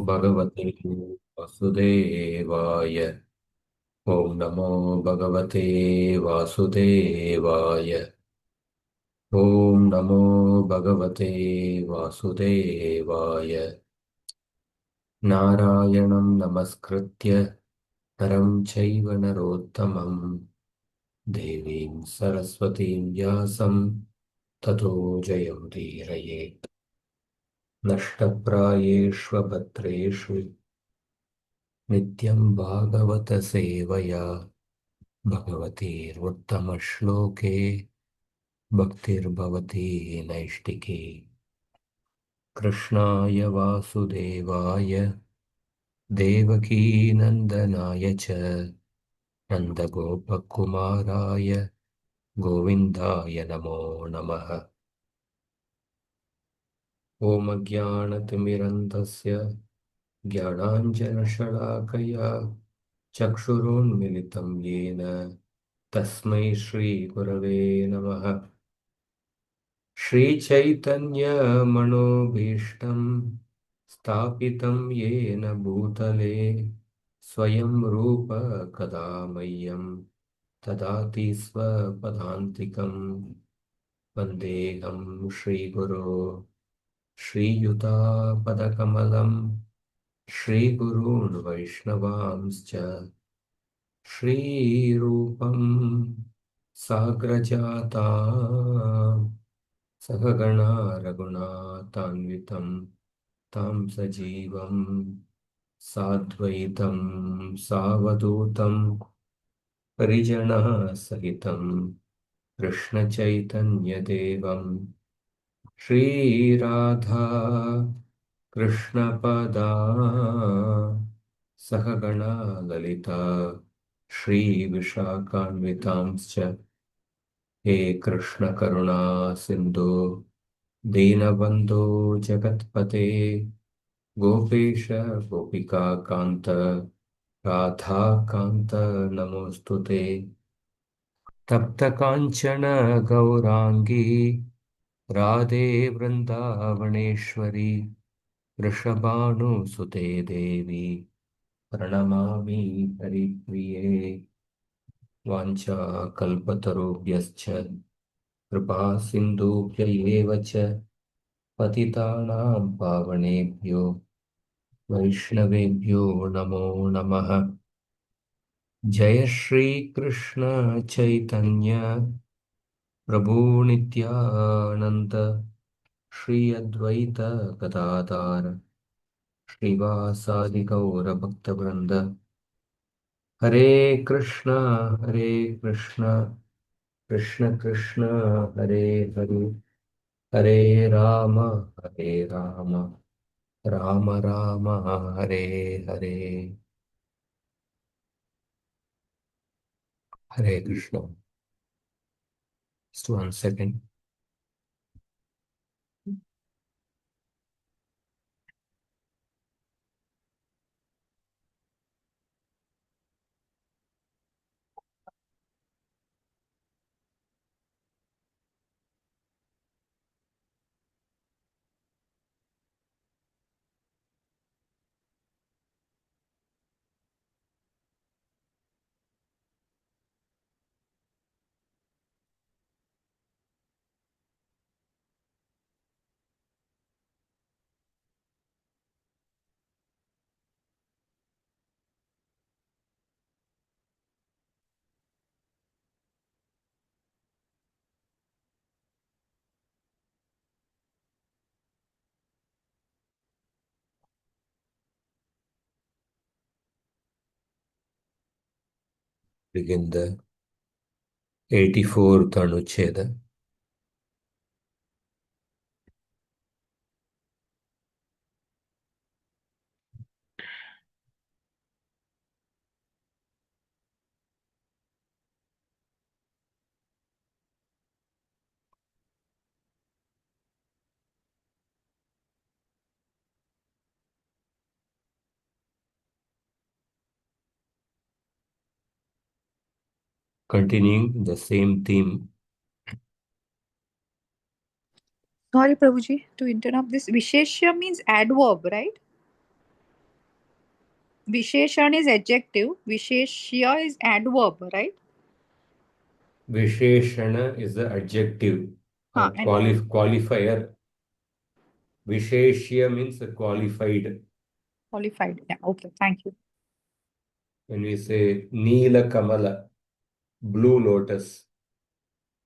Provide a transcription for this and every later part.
भगवते वासुदेवाय। ॐ नमो भगवते वासुदेवाय। ॐ नमो भगवते वासुदेवाय। नारायणं नमस्कृत्य नरं चैव नरोत्तमं देवीं सरस्वतीं व्यासं ततो जयमुदीरयेत्। नष्टप्रायेष्वभद्रेषु नित्यं भागवतसेवया भगवतीर्वुत्तमश्लोके भक्तिर्भवती नैष्टिकी। कृष्णाय वासुदेवाय देवकीनन्दनाय च नन्दगोपकुमाराय गोविन्दाय नमो नमः। ॐ अज्ञानतिमिरन्धस्य ज्ञानाञ्जनशलाकया चक्षुरुन्मिलितं येन तस्मै श्रीगुरवे नमः। श्रीचैतन्यमनोभीष्टं स्थापितं येन भूतले स्वयं रूप कदा मह्यं ददाति स्वपदान्तिकं। वन्देऽहं श्रीगुरो श्रीयुतापदकमलं श्रीगुरून् वैष्णवांश्च श्रीरूपं साग्रजाता सहगणा रघुनाथान्वितं तं सजीवं साद्वैतं सावधूतं परिजनः सहितं कृष्णचैतन्यदेवं श्रीराधा कृष्णपदा सहगणा ललिता श्रीविशाखान्वितांश्च। हे कृष्ण करुणा सिन्धु दीनबन्धो जगत्पते गोपेश गोपिकान्त राधाकान्त नमोऽस्तु ते। तप्तकाञ्चन गौराङ्गी राधे वृन्दावनेश्वरी वृषभानुसुते देवी प्रणमामि हरिप्रिये। वाञ्छाकल्पतरुभ्यश्च कृपा सिन्धुभ्य एव च पतितानां पावनेभ्यो वैष्णवेभ्यो नमो नमः। जय श्री कृष्ण चैतन्य प्रभु नित्यानंद श्री अद्वैत गदाधर श्रीवासादि गौर भक्तवृंद। हरे कृष्णा कृष्ण कृष्ण हरे हरे हरे राम राम राम हरे हरे। हरे Krishna. Just 1 second. Begin the 84th anuccheda. Continuing the same theme. Sorry, Prabhuji, to interrupt. This Visheshya means adverb, right? Visheshan is adjective. Visheshya is adverb, right? Visheshana is the adjective or And qualifier. Visheshya means qualified. qualified. Yeah. Okay. Thank you. When we say Neela Kamala, blue lotus,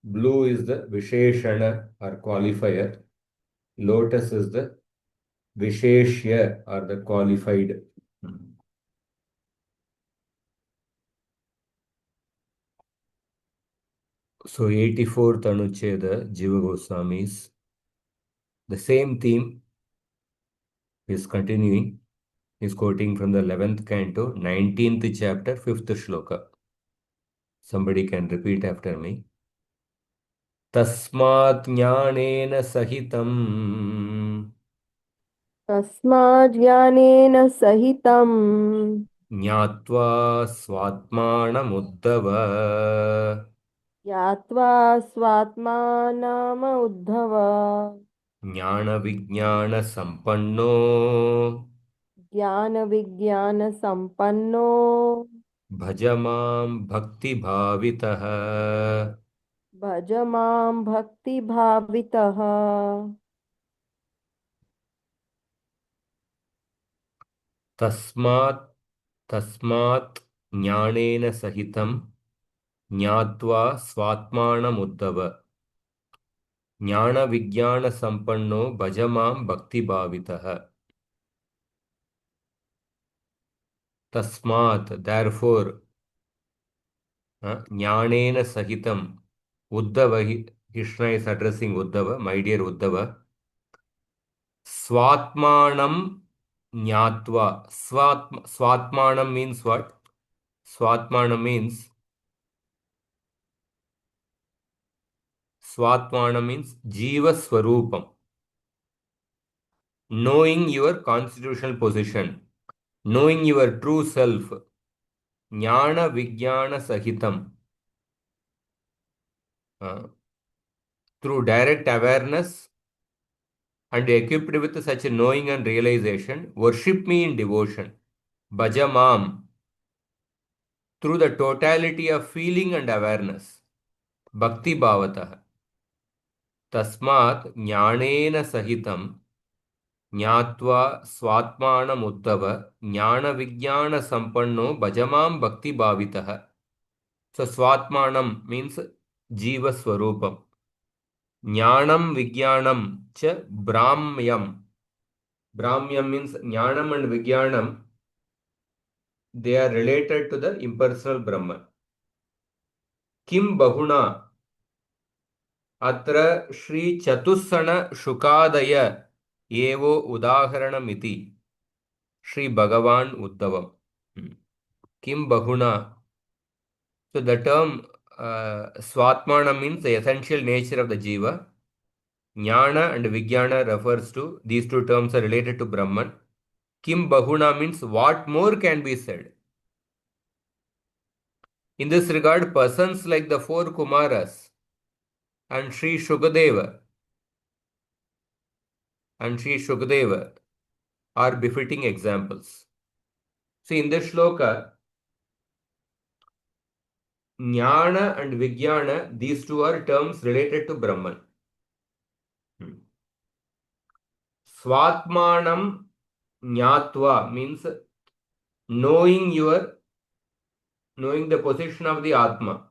blue is the Visheshana or qualifier. Lotus is the Visheshya or the qualified. So 84th Anuccheda, Jiva Goswami's. The same theme is continuing. He's quoting from the 11th canto, 19th chapter, 5th shloka. Somebody can repeat after me. तस्मात् ज्ञानेन सहितम् तस्माज्ञानेन सहितं ज्ञात्वा स्वात्मानमुद्धव ज्ञात्वा स्वात्मानम उद्धव ज्ञानविज्ञानसम्पन्नो ज्ञानविज्ञानसम्पन्नो भज मां भक्तिभावितः भज मां भक्तिभावितः। तस्मात् तस्मात् ज्ञानेन सहितं ज्ञात्वा स्वात्मानमुद्धव ज्ञानविज्ञानसम्पन्नो भज मां भक्तिभावितः तस्मात् therefore ज्ञानेन सहितं Uddhav Krishna is addressing Uddhava, my dear Uddhava. Swatmanam Jnatva. Swatmanam means what? Swatmanam means Jiva Swarupam. Knowing your constitutional position, knowing your true self, Jnana Vijnana Sahitam. Through direct awareness and equipped with such knowing and realization, worship me in devotion. Bhajamam, through the totality of feeling and awareness. Bhakti Bhavatah. Tasmat Jnanena Sahitam Jnatva Swatmanam Uddhava Jnana Vijnana Sampanno Bhajamam Bhakti Bhavitah. So Swatmanam means Jiva Swarupam. Jnanam Vijnanam Cha Brahmyam. Brahmyam means Jnanam and Vijnanam. They are related to the impersonal Brahman. Kim Bahuna Atra Shri Chatussana Shukadaya Evo Udaharanamiti Shri Bhagavan Uddhavam. Kim Bahuna. So the term Swatmana means the essential nature of the Jiva. Jnana and Vijnana refers to, these two terms are related to Brahman. Kim Bahuna means what more can be said. In this regard, persons like the four Kumaras and Sri Shukadeva are befitting examples. See, in this shloka, Jnana and Vijnana, these two are terms related to Brahman. Swatmanam Jnatva means knowing the position of the Atma,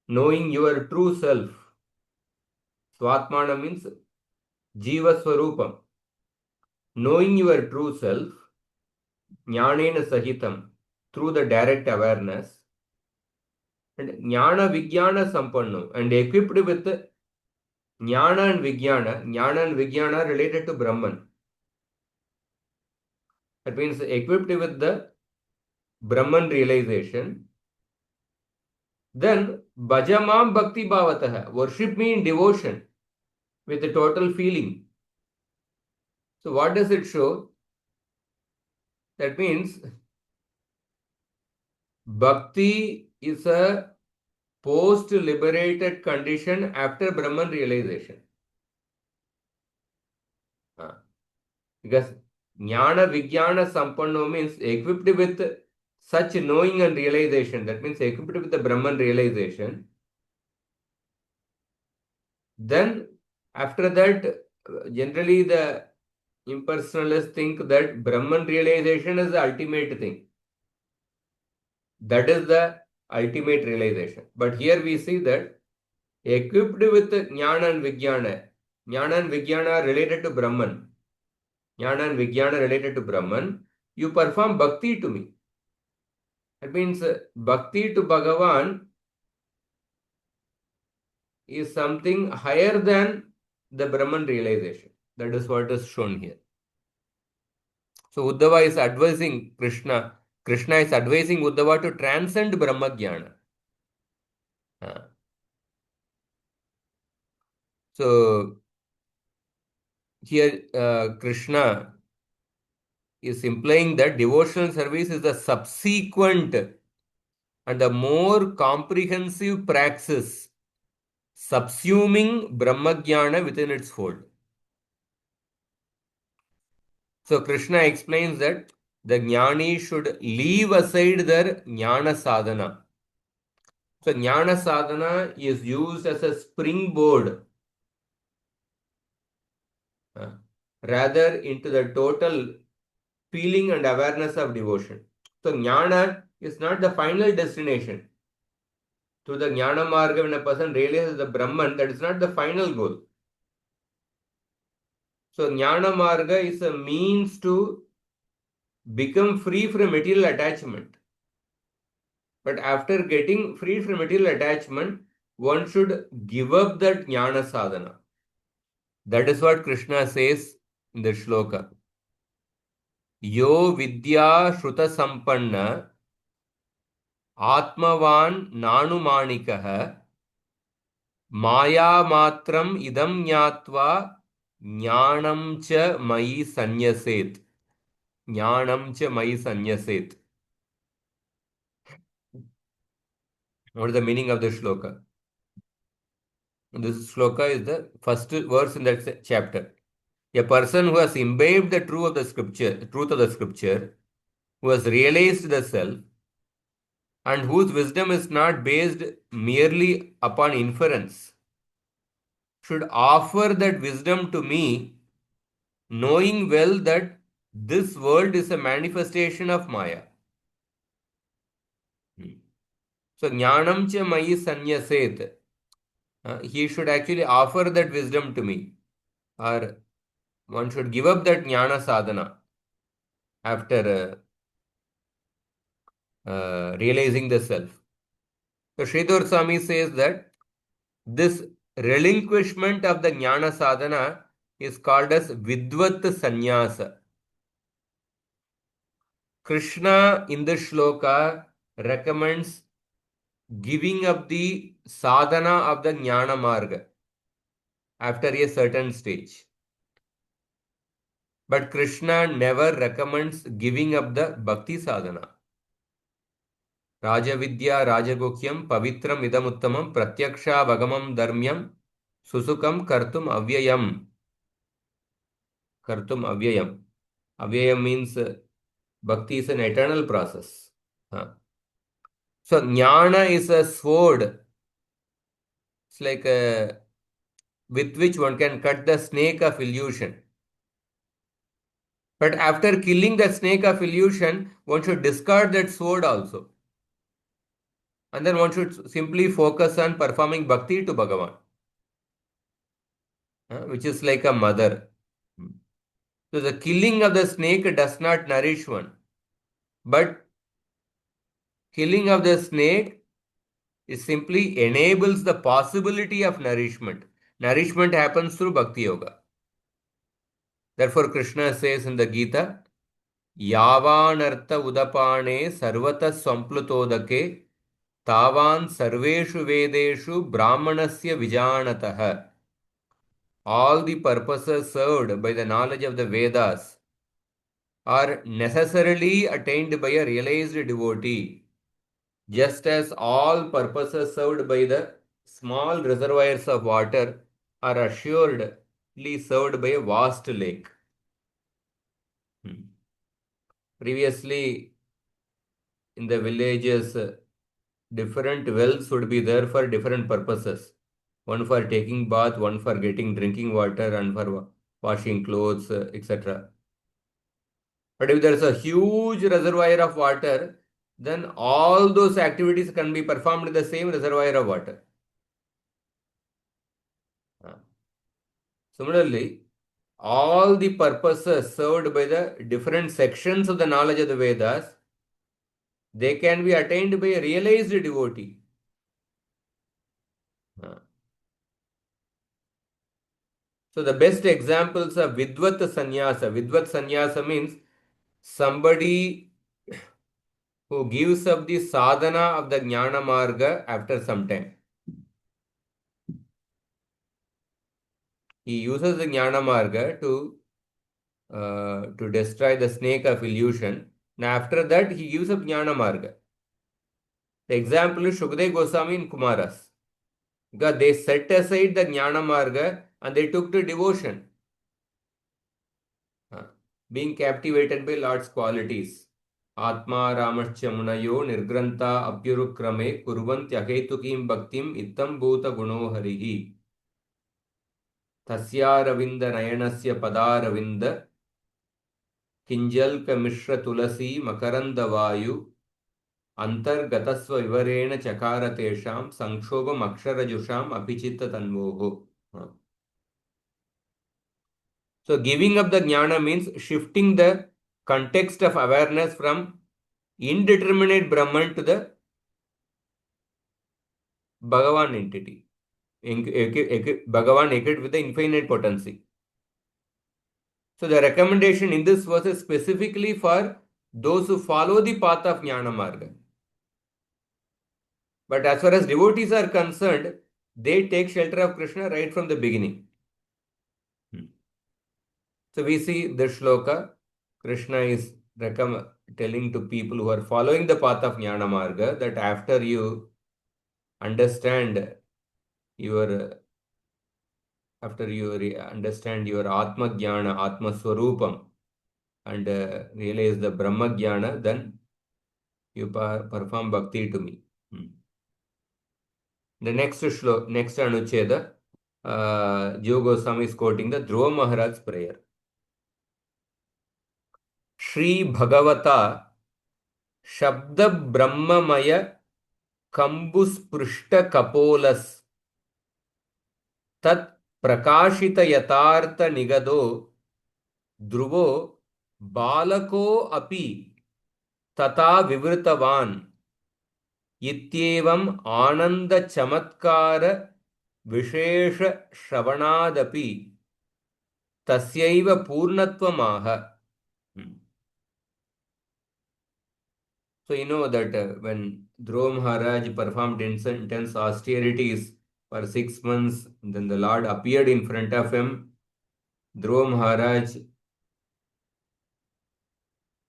knowing your true self. Swatmana means Jiva Swarupam. Knowing your true self, Jnanena Sahitam, through the direct awareness, and Jnana Vijnana Sampanno, and equipped with Jnana and Vijnana related to Brahman. That means equipped with the Brahman realization. Then Bhajamam Bhakti Bhavatah, worship me in devotion with a total feeling. So what does it show? That means Bhakti is a post-liberated condition after Brahman realization. Because Jnana Vijnana Sampanno means equipped with such knowing and realization. That means equipped with the Brahman realization. Then, after that, generally the impersonalists think that Brahman realization is the ultimate thing. That is the ultimate realization. But here we see that equipped with Jnana and Vijnana are related to Brahman. Jnana and Vijnana related to Brahman. You perform bhakti to me. That means bhakti to Bhagavan is something higher than the Brahman realization. That is what is shown here. So Uddhava is advising Krishna. Krishna is advising Uddhava to transcend Brahma Jnana. So here Krishna is implying that devotional service is the subsequent and the more comprehensive praxis subsuming Brahmajnana within its fold. So Krishna explains that the jnani should leave aside their jnana sadhana. So jnana sadhana is used as a springboard rather into the total feeling and awareness of devotion. So jnana is not the final destination. Through the jnana marga, when a person realizes the Brahman, that is not the final goal. So jnana marga is a means to become free from material attachment. But after getting free from material attachment, one should give up that jnana sadhana. That is what Krishna says in the shloka. Yo vidya shruta sampanna atmavan nanumanikah maya matram idam jnatva jnanam cha mayi sanyaset. Jnanam cha mayi sanyaset. What is the meaning of the shloka? This shloka is the first verse in that chapter. A person who has imbibed the truth of the scripture, who has realized the self, and whose wisdom is not based merely upon inference, should offer that wisdom to me, knowing well that this world is a manifestation of Maya. So, jnanam cha mayi sanyaset. He should actually offer that wisdom to me, or one should give up that jnana sadhana after realizing the self. So Sridhar Swami says that this relinquishment of the jnana sadhana is called as Vidvat Sannyasa. Krishna in the shloka recommends giving up the sadhana of the jnana marga after a certain stage. But Krishna never recommends giving up the bhakti sadhana. Rajavidya Rajagokyam Pavitram Idamuttamam Pratyaksha Vagamam Dharmyam Susukam Kartum Avyayam. Kartum Avyayam. Avyayam means bhakti is an eternal process. So jnana is a sword. It's like with which one can cut the snake of illusion. But after killing the snake of illusion, one should discard that sword also. And then one should simply focus on performing bhakti to Bhagavan, which is like a mother. So the killing of the snake does not nourish one. But killing of the snake it simply enables the possibility of nourishment. Nourishment happens through Bhakti Yoga. Therefore, Krishna says in the Gita, Yavanartha udapane sarvata samplutodake tavan sarveshu vedeshu brahmanasya vijanatah. All the purposes served by the knowledge of the Vedas are necessarily attained by a realized devotee, just as all purposes served by the small reservoirs of water are assuredly served by a vast lake. Previously, in the villages, different wells would be there for different purposes. One for taking bath, one for getting drinking water, and for washing clothes, etc. But if there is a huge reservoir of water, then all those activities can be performed in the same reservoir of water. Similarly, all the purposes served by the different sections of the knowledge of the Vedas, they can be attained by a realized devotee. So the best examples are Vidvat Sannyasa. Vidvat Sannyasa means somebody who gives up the sadhana of the Jnana Marga after some time. He uses the Jnana Marga to destroy the snake of illusion. And after that, he gives up Jnana Marga. The example is Shukdev Goswami in Kumaras. Because they set aside the Jnana Marga and they took to devotion. Being captivated by Lord's qualities. Atma Ramascha Munayo Nirgranta Abhyurukrame Kurvantyahetukim Bhaktim Ittam Bhuta Guno Harihi. Tasyaravinda Nayanasya Padaravinda Kinjalka Mishra Tulasi Makaranda Vayu Antargatasva Vivarena Chakaratesham Sanshobham Aksharajusham Apichitta Tanvoho. So giving up the jnana means shifting the context of awareness from indeterminate Brahman to the Bhagavan entity. Bhagavan equivalent with the infinite potency. So the recommendation in this verse is specifically for those who follow the path of Jnana Marga. But as far as devotees are concerned, they take shelter of Krishna right from the beginning. So we see the shloka, Krishna is telling to people who are following the path of Jnana Marga that after you understand your understand your Atma Jnana, Atma Swarupam, and realize the Brahma Jnana, then you perform bhakti to me. The next anuccheda, Jiva Goswami is quoting the Dhruva Maharaj's prayer. Shri Bhagavata Shabda Brahmamaya Kambus Prushta Kapolas Tat Prakashita Yatartha Nigado Dhruvo Balako Api Tata Vivritavan Ityevam Ananda Chamatkara Vishesha Shravanadapi Tasyaiva Purnatvamaha. So you know that when Dhruva Maharaj performed intense austerities for 6 months, then the Lord appeared in front of him. Dhruva Maharaj,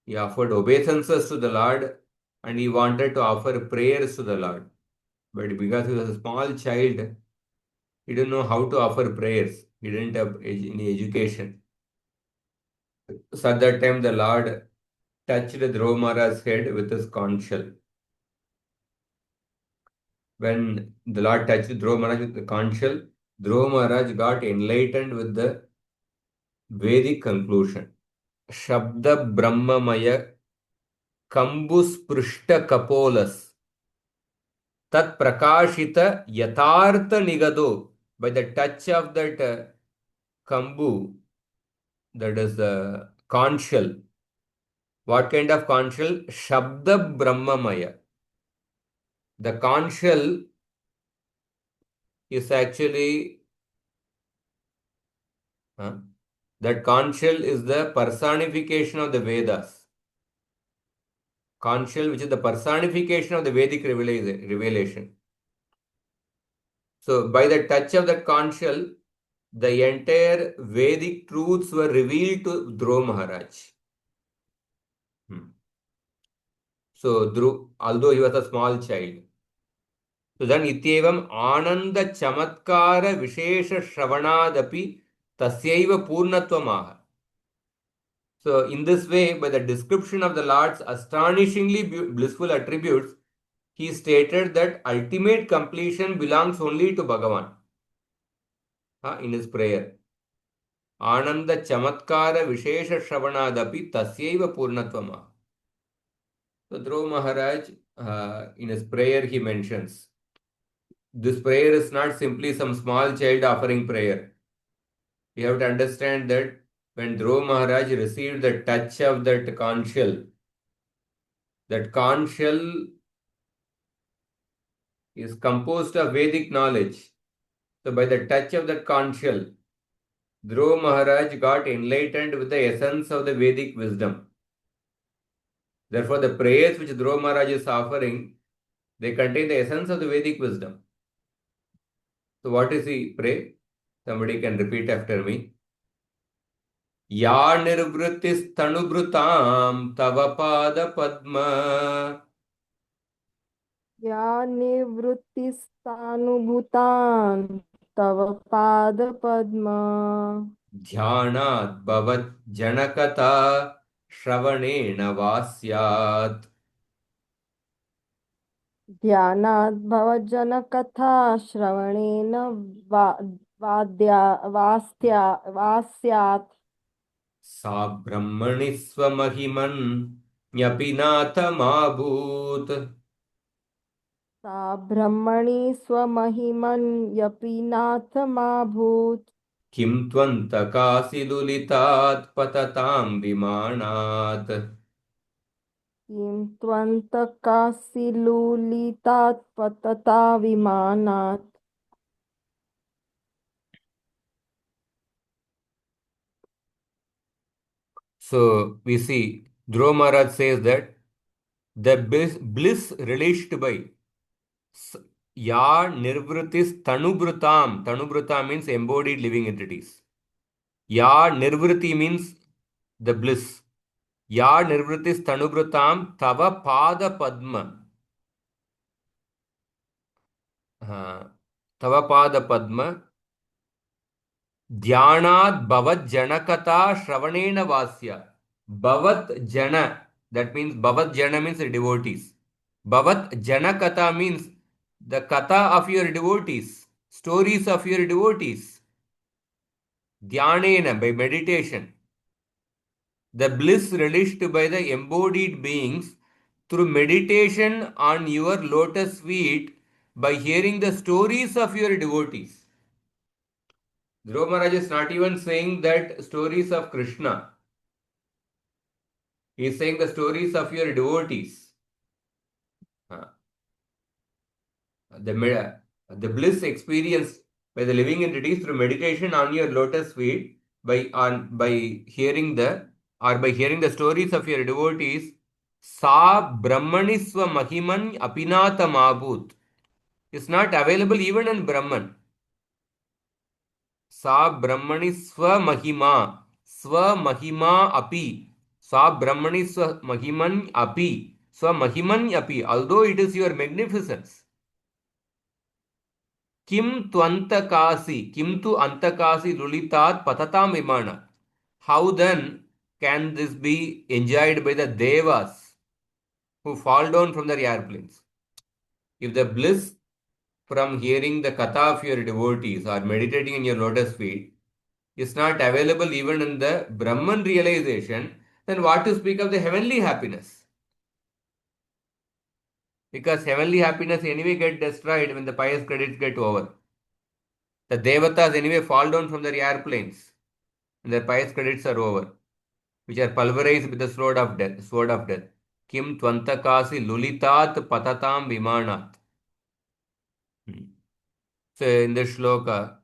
he offered obeisances to the Lord and he wanted to offer prayers to the Lord. But because he was a small child, he didn't know how to offer prayers. He didn't have any education. So at that time, the Lord touched Dhruva Maharaj's head with his conch shell. When the Lord touched Dhruva Maharaj with the conch shell, Dhruva Maharaj got enlightened with the Vedic conclusion. Shabda Brahmamaya Kambus Prushta Kapolas Tat Prakashita Yatartha Nigado. By the touch of that Kambu, that is the conch shell. What kind of conch shell? Shabda Brahmamaya. The conch shell is actually that conch shell is the personification of the Vedas. Conch shell, which is the personification of the Vedic revelation. So by the touch of that conch shell, the entire Vedic truths were revealed to Dhruva Maharaj. So Dhruva, although he was a small child. So then Ityevam Ananda Chamatkara Vishesha Shravanadapi Tasyaiva Purnatvamaha. So, in this way, by the description of the Lord's astonishingly blissful attributes, he stated that ultimate completion belongs only to Bhagavan in his prayer. Ananda Chamatkara Vishesha Shravanadapi Tasyaiva Purnatvama. So, Dhruva Maharaj, in his prayer, he mentions this prayer is not simply some small child offering prayer. We have to understand that when Dhruva Maharaj received the touch of that conch shell is composed of Vedic knowledge. So by the touch of that conch shell, Dhruva Maharaj got enlightened with the essence of the Vedic wisdom. Therefore, the prayers which Dhruva Maharaj is offering, they contain the essence of the Vedic wisdom. So what is he pray? Somebody can repeat after me. Ya nirvritis tanubrutam tava pada padma या निवृत्तिस्तानुभूतान् तव पादपद्म ध्यानात् भवत् जनकता श्रवणेन वा स्यात्. ध्यानाद्भवजनकथा श्रवणेन वा स्यात् सा ब्रह्मणि स्वमहिमन् न्यपि नाथमाभूत्. सा ब्रह्मणि स्वमहिमन्यपि नाथमाभूत् किं त्वन्तकासि लुलितात् पततां विमानात्. किं त्वन्तकासिलुलितात् पतता विमानात् So we see Dhruva Maharaj says that the bliss relished by Ya Nirvritis Tanubrutam. Tanubrutam means embodied living entities. Ya Nirvriti means the bliss. Ya Nirvritis Tanubrutam Tava Pada Padma. Tava Pada Padma. Dhyanad Bhavat Janakata Shravanena Vasya. Bhavat Jana. That means Bhavat Jana means the devotees. Bhavat Janakata means the katha of your devotees, stories of your devotees. Dhyanena, by meditation. The bliss relished by the embodied beings through meditation on your lotus feet by hearing the stories of your devotees. Dhruva Maharaj is not even saying that stories of Krishna. He is saying the stories of your devotees. The bliss experienced by the living entities through meditation on your lotus feet by hearing the stories of your devotees. Sa Brahmaniswa Mahiman Apinata Mabhut is not available even in Brahman. Sa Brahmani Swamahima. Swamahima api. Sa Brahmani Swamahiman api. Swamahiman api. Although it is your magnificence. Kim tu antakasi. Kim tu antakasi lulitat patatam vimana. How then can this be enjoyed by the devas who fall down from their airplanes? If the bliss from hearing the katha of your devotees or meditating in your lotus feet is not available even in the Brahman realization, then what to speak of the heavenly happiness? Because heavenly happiness anyway get destroyed when the pious credits get over. The devatas anyway fall down from their airplanes and their pious credits are over, which are pulverized with the sword of death. Kim tvantakasi lulitat patatam vimanat. So in this shloka,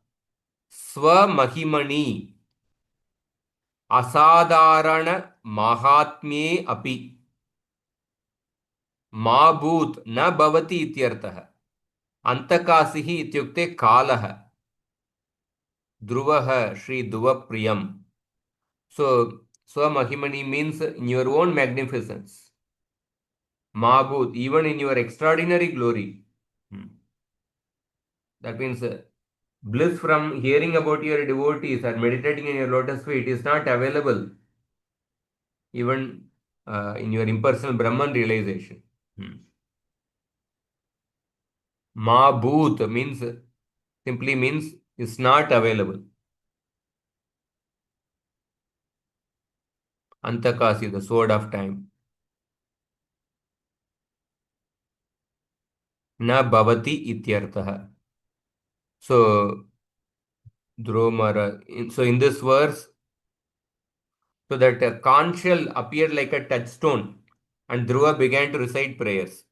Swamahimani Asadharana Mahatmye api Mabhut na bhavati ityartah. Antakasihi ityukte kalah. Dhruvaha Shri Dhuva Priyam. So, Swamahimani means in your own magnificence. Mabhut, even in your extraordinary glory. That means bliss from hearing about your devotees or meditating in your lotus feet is not available even in your impersonal Brahman realization. Ma bhoot means simply means is not available. Antakasi, the sword of time. Na bhavati ityartha. So, Dromara. So, in this verse, so that a conch shell appeared like a touchstone, and Dhruva began to recite prayers.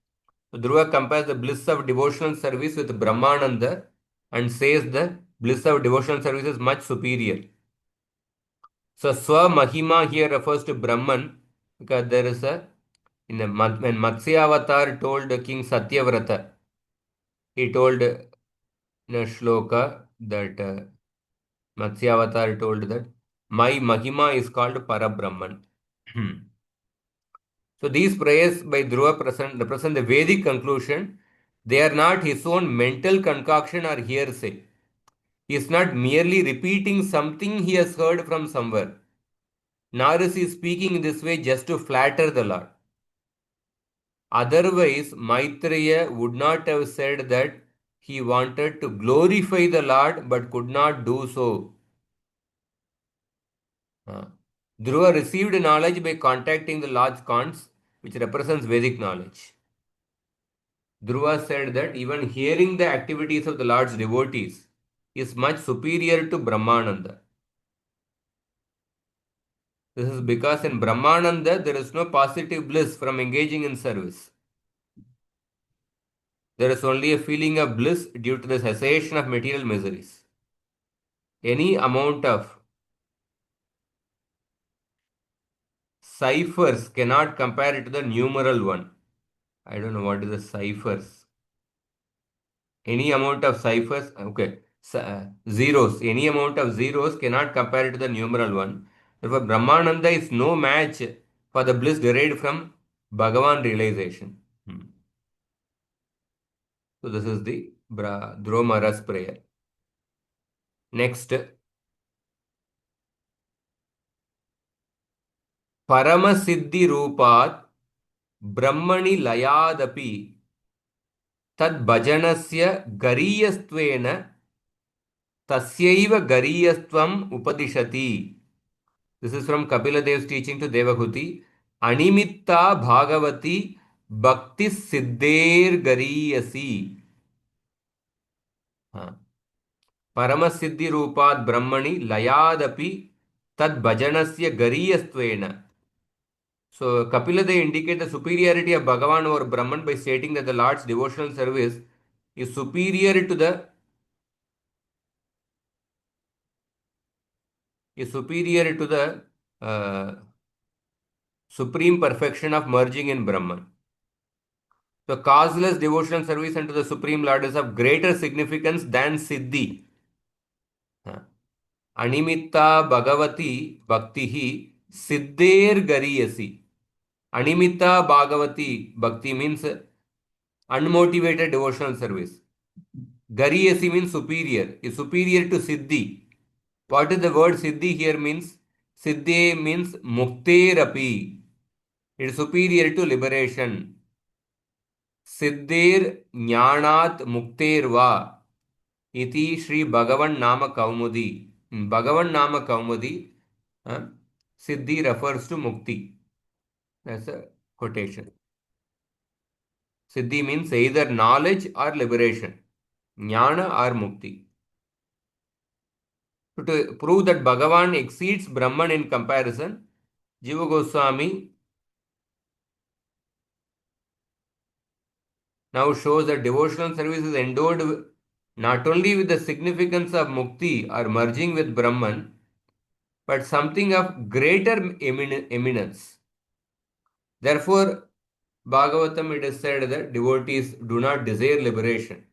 So Dhruva compares the bliss of devotional service with Brahmananda and says the bliss of devotional service is much superior. So Swa Mahima here refers to Brahman because there is a when Matsya Avatar told King Satyavrata, he told in a shloka that Matsya Avatar told that my Mahima is called Parabrahman. So these prayers by Dhruva represent the Vedic conclusion. They are not his own mental concoction or hearsay. He is not merely repeating something he has heard from somewhere, nor is he speaking in this way just to flatter the Lord. Otherwise, Maitreya would not have said that he wanted to glorify the Lord but could not do so. Dhruva received knowledge by contacting the large cons, which represents Vedic knowledge. Dhruva said that even hearing the activities of the Lord's devotees is much superior to Brahmananda. This is because in Brahmananda there is no positive bliss from engaging in service. There is only a feeling of bliss due to the cessation of material miseries. Any amount of ciphers cannot compare it to the numeral one. I don't know what is the ciphers. Any amount of ciphers, okay, zeros, any amount of zeros cannot compare it to the numeral one. Therefore, Brahmananda is no match for the bliss derived from Bhagavan realization. So, this is the Dhromara's prayer. Next, Paramasiddhi Rupat Brahmani Layadapi Tad Bhajanasya Gariyastvena Tasyaiva Gariyastvam Upadishati. This is from Kapila Dev's teaching to Devahuti. Animitta Bhagavati Bhakti Siddher Gariyasi. Paramasiddhi Rupat Brahmani Layadapi Tad Bhajanasya Gariyastvena. So Kapila they indicate the superiority of Bhagavan over Brahman by stating that the Lord's devotional service is superior to the supreme perfection of merging in Brahman. So causeless devotional service unto the Supreme Lord is of greater significance than Siddhi. Animitta Bhagavati Bhaktihi Siddher Gariyasi. Animitta Bhagavati Bhakti means unmotivated devotional service. Gariyasi means superior, is superior to Siddhi. What is the word Siddhi here means? Siddhi means Mukterapi. It is superior to liberation. Siddhir Jnanat Mukterva iti Sri Bhagavan Nama Kaumudi. In Bhagavan Nama Kaumudi, Siddhi refers to Mukti. That's a quotation. Siddhi means either knowledge or liberation, Jnana or Mukti. To prove that Bhagavan exceeds Brahman in comparison, Jiva Goswami now shows that devotional service is endowed not only with the significance of mukti or merging with Brahman, but something of greater eminence. Therefore, Bhagavatam it is said that devotees do not desire liberation.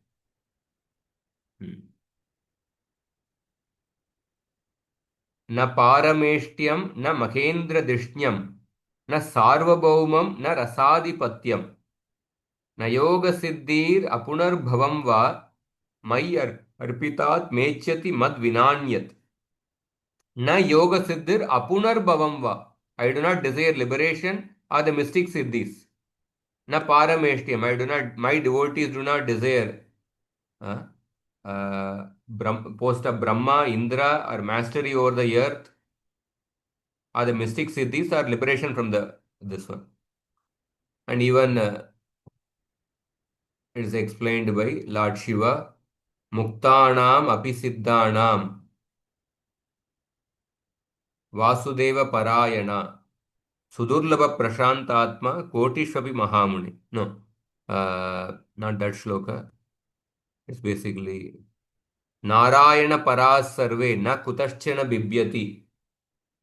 Na parameshtyam, na mahendra dishnyam, na sarvabhaumam, na rasadipatyam, na yoga siddhir apunar bhavam va, mai arpitat mechyati mad vinanyat. Na yoga siddhir apunar bhavam va. I do not desire liberation or the mystic siddhis. Na parameshtyam. My devotees do not desire uh, post of Brahma, Indra, or mastery over the earth, or the mystic siddhis, or liberation from this one. And even it is explained by Lord Shiva, Muktanam api siddhanam Vasudeva Parayana Sudurlabha Prashantatma Kotishvapi Mahamuni. No, not that shloka. It's basically Narayana Paras Sarve Na Kutaschana Bibyati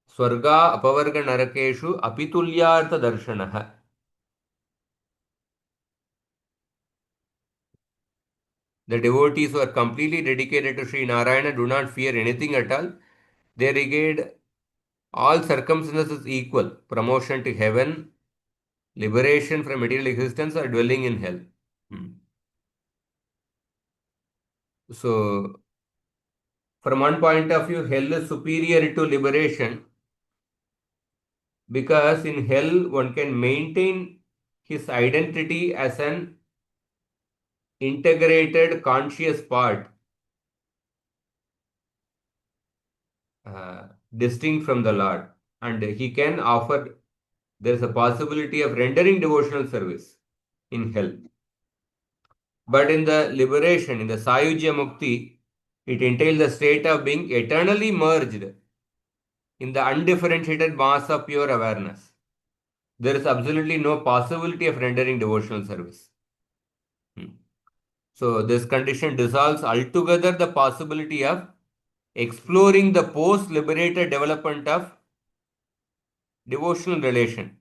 Swarga Apavarga Narakeshu Apitulyartha Darshanaha. The devotees who are completely dedicated to Sri Narayana do not fear anything at all. They regard all circumstances equal. Promotion to heaven, liberation from material existence, or dwelling in hell. Hmm. So, from one point of view, hell is superior to liberation because in hell one can maintain his identity as an integrated conscious part, uh, distinct from the Lord, and he can offer. There is a possibility of rendering devotional service in hell. But in the liberation, in the Sayujya Mukti, it entails the state of being eternally merged in the undifferentiated mass of pure awareness. There is absolutely no possibility of rendering devotional service. Hmm. So, this condition dissolves altogether the possibility of exploring the post liberated development of devotional relation.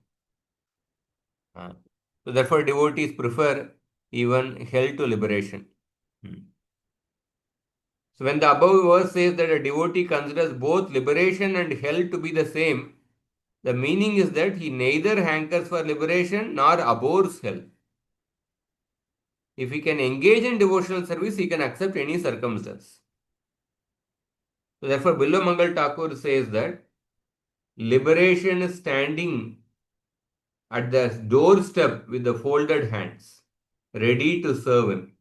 So, therefore, devotees prefer even hell to liberation. Hmm. So, when the above verse says that a devotee considers both liberation and hell to be the same, the meaning is that he neither hankers for liberation nor abhors hell. If he can engage in devotional service, he can accept any circumstance. So, therefore, Billo Mangal Thakur says that liberation is standing at the doorstep with the folded hands, ready to serve him.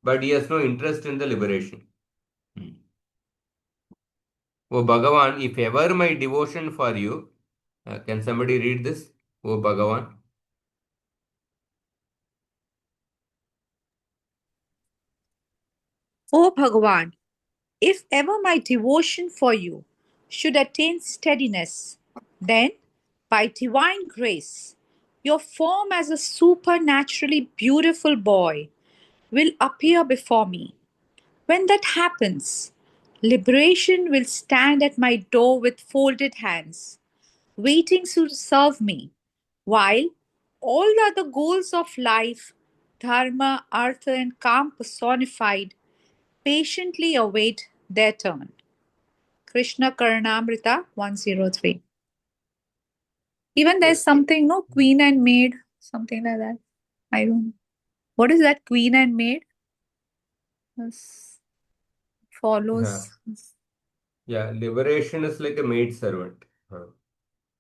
But he has no interest in the liberation. Hmm. Oh Bhagavan, if ever my devotion for you, can somebody read this? Oh Bhagavan. O Bhagavan, if ever my devotion for you should attain steadiness, then by divine grace, your form as a supernaturally beautiful boy will appear before me. When that happens, liberation will stand at my door with folded hands, waiting to serve me, while all the other goals of life, dharma, artha, and calm personified, patiently await their turn. Krishna Karnamrita 103. Even there's something, no, queen and maid, something like that. I don't know. What is that, queen and maid? This Yeah, follows. yeah. Liberation is like a maid servant,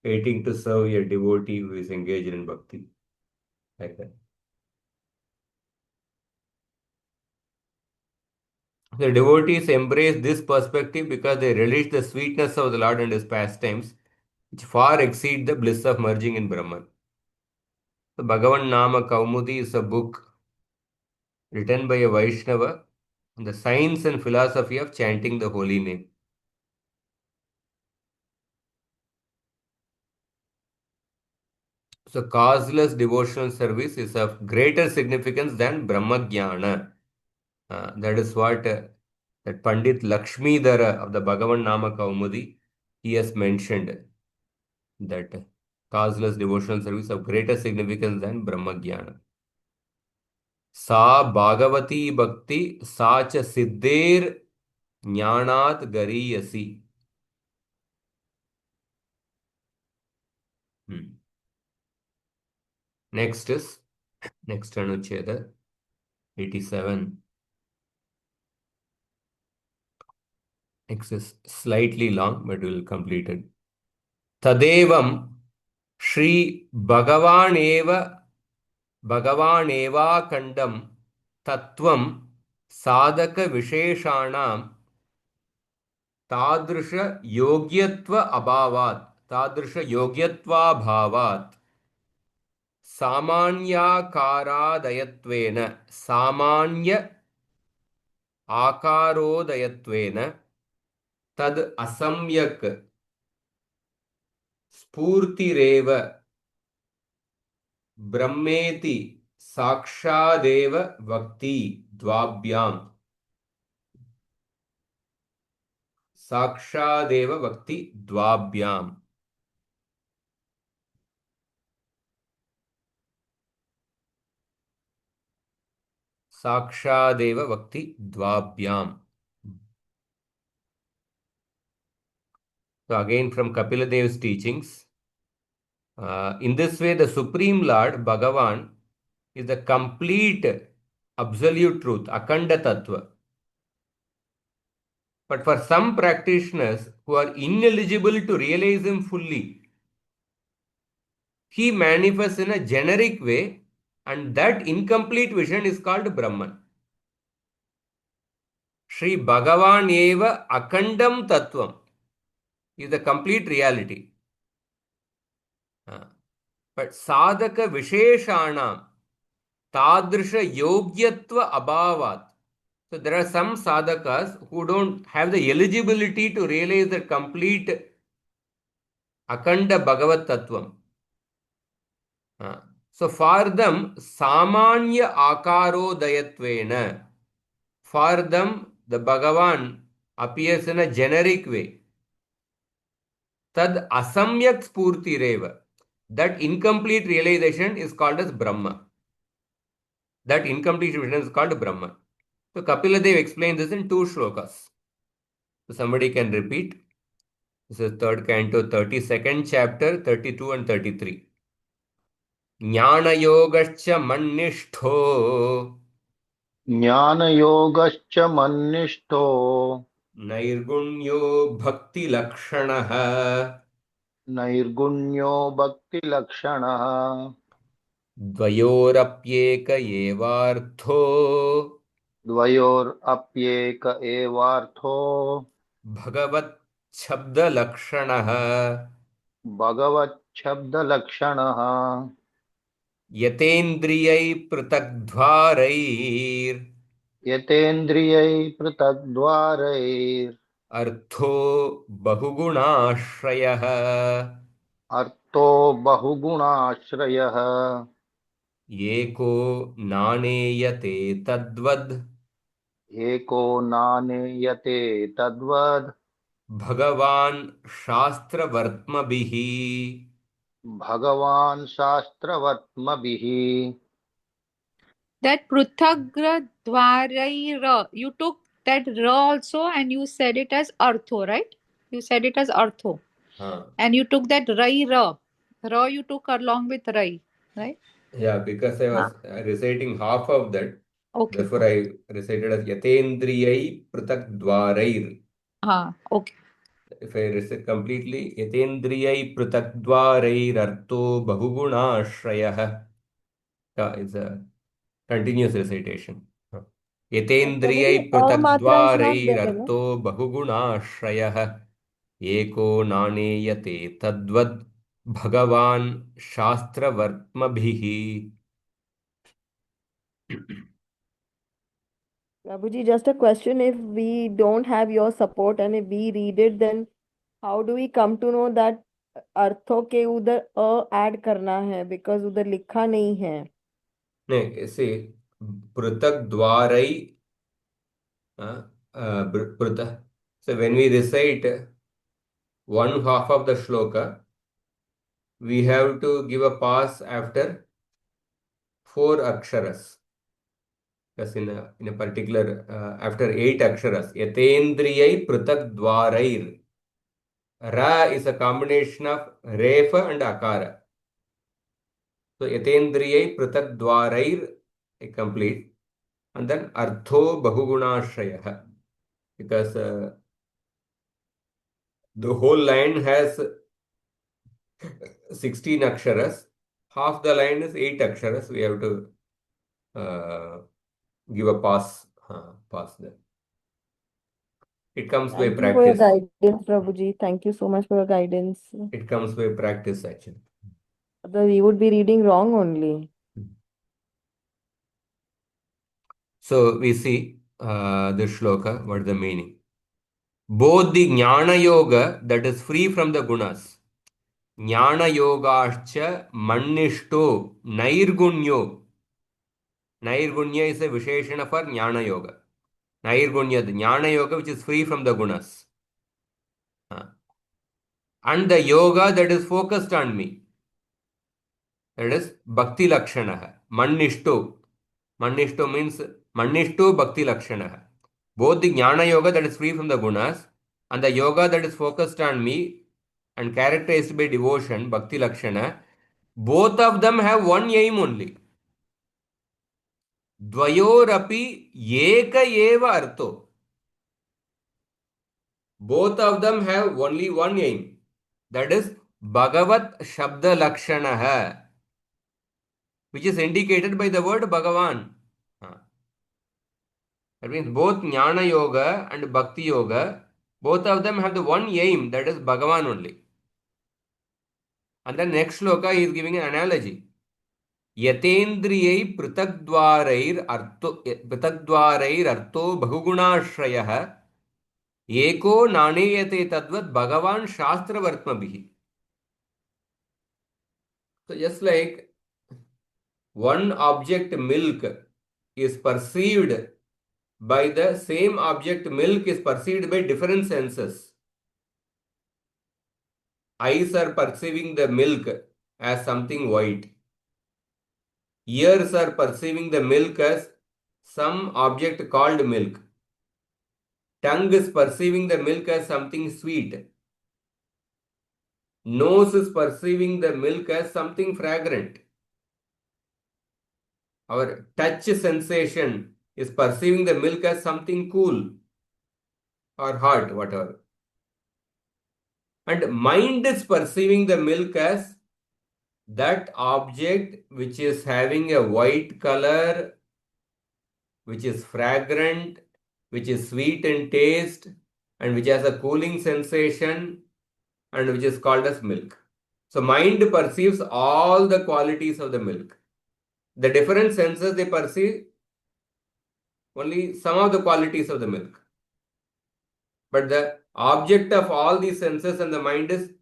waiting to serve a devotee who is engaged in bhakti. Like that. The devotees embrace this perspective because they relish the sweetness of the Lord and his pastimes, which far exceed the bliss of merging in Brahman. The Bhagavan Nama Kaumudi is a book written by a Vaishnava on the science and philosophy of chanting the holy name. So, causeless devotional service is of greater significance than Brahma Jnana. That is what that Pandit Lakshmidhara of the Bhagavan Nama Kaumudi, he has mentioned that causeless devotional service of greater significance than Brahma Jnana. Sa Bhagavati Bhakti Sa cha Siddher Jnanat Gariyasi. Hmm. Next anuccheda 87. Next is slightly long, but we will complete it. तदेवं Shri भगवानेवाखण्डं तत्त्वं साधकविशेषाणां तादृशयोग्यत्वाभावात् सामान्य आकारोदयत्वेन तद् असम्यक् स्फूर्तिरेव ब्रह्मेति साक्षादेव वक्ति द्वाभ्याम् साक्षादेव वक्ति द्वाभ्याम् साक्षादेव वक्ति द्वाभ्याम्. So again from Kapila Dev's teachings, in this way the Supreme Lord Bhagavan is the complete absolute truth, Akhanda Tattva. But for some practitioners who are ineligible to realize him fully, he manifests in a generic way, and that incomplete vision is called Brahman. Sri Bhagavan eva Akhandam Tattvam is the complete reality. But Sadhaka Visheshanam Tadrisha Yogyatva Abhavat. So there are some sadhakas who don't have the eligibility to realize the complete Akhanda Bhagavat Tattvam. So for them, Samanya Akaro Dayatvena. For them, the Bhagavan appears in a generic way. Tad Asamyak Spurti Reva. That incomplete realization is called as Brahma. That incomplete vision is called Brahma. So Kapila Dev explained this in 2 shlokas. So somebody can repeat. This is 3rd canto, 32nd chapter, 32 and 33. Jnanayogascha mannishtho ज्ञानयोगश्च मन्निष्ठो नैर्गुण्यो भक्ति लक्षणः नैर्गुण्यो भक्तिलक्षणः द्वयोरप्येक एवार्थो द्वयोरप्येक एवार्थो भगवत् शब्द लक्षणः भगवच्छब्दलक्षणः यतेन्द्रियै पृथग्द्वारैर् यतेन्द्रियै पृथग्द्वारैर् अर्थो बहुगुणाश्रयः अर्थो बहुगुणाश्रयः एको नानेयते तद्वद् एको नानेयते तद्वद् भगवान् शास्त्रवर्त्मभिः भगवान् शास्त्रवर्त्मभिः. That pruthagra dvaraira, you took that ra also and you said it as artho, right? You said it as artho. And you took that rai ra. Ra you took along with rai, right? Yeah, because I was reciting half of that. Okay. Therefore, I recited as Yatendriyai Pratak Dwarair. Okay. If I recite completely, Yatendriyai Pratak Dwarair Arto Bahuguna Shrayah. Yeah, it's a continuous recitation. Yatendriyai Pratak Matra is not Dwarair there, no? Arto Bahuguna Shrayah. Eko Naneyate Tadvad Bhagavan Shastravartmabhihi. Prabhuji, just a question. If we don't have your support and if we read it, then how do we come to know that अर्थों के उधर add करना है? Because उधर लिखा नहीं है. नहीं, see, पृथक द्वारै पृथक. So when we recite one half of the shloka, we have to give a pause after 4 aksharas. Because in a particular, after 8 aksharas, yatendriyai prutak dwarair. Ra is a combination of refa and akara. So yatendriyai prutak dwarair, I complete. And then artho bahuguna because the whole line has 16 aksharas. Half the line is 8 aksharas. We have to give a pass. Pass there. It comes by Thank you for your practice. guidance, Prabhuji. Thank you so much for your guidance. It comes by practice, actually. Otherwise, we would be reading wrong only. So we see this shloka, what is the meaning? Both the Jnana Yoga, that is free from the gunas, Jnana Yogascha Mannishto Nairgunyo. Nairgunya is a Visheshana for Jnana Yoga. Nairgunya, the Jnana Yoga which is free from the gunas. And the yoga that is focused on me. That is Bhakti Lakshana. Mannishto. Mannishto means Mannishto Bhakti Lakshana. Both the Jnana Yoga that is free from the gunas and the yoga that is focused on me and characterized by devotion, Bhakti Lakshana, both of them have one aim only. Dvayorapi Eka Eva Artho. Both of them have only one aim. That is Bhagavat Shabda Lakshana, which is indicated by the word Bhagavan. That means both Jnana Yoga and Bhakti Yoga, both of them have the one aim, that is Bhagavan only. And then next shloka he is giving an analogy. Yatendriyai pritagdvarair artho bhagugunashrayah eko naneyate tadvat Bhagavan shastra vartmabhihi. So just like one object milk is perceived by the same object, milk is perceived by different senses. Eyes are perceiving the milk as something white. Ears are perceiving the milk as some object called milk. Tongue is perceiving the milk as something sweet. Nose is perceiving the milk as something fragrant. Our touch sensation is perceiving the milk as something cool or hot, whatever. And mind is perceiving the milk as that object which is having a white color, which is fragrant, which is sweet in taste, and which has a cooling sensation, and which is called as milk. So mind perceives all the qualities of the milk. The different senses, they perceive only some of the qualities of the milk. But the object of all these senses and the mind is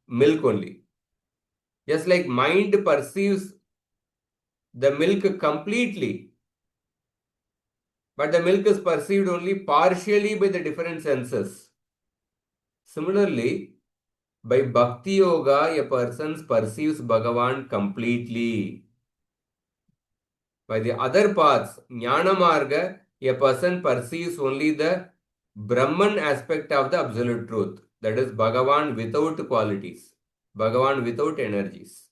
milk only. Just like mind perceives the milk completely, but the milk is perceived only partially by the different senses. Similarly, by Bhakti Yoga, a person perceives Bhagavan completely. By the other paths, Jnana Marga, a person perceives only the Brahman aspect of the absolute truth. That is Bhagavan without qualities, Bhagavan without energies.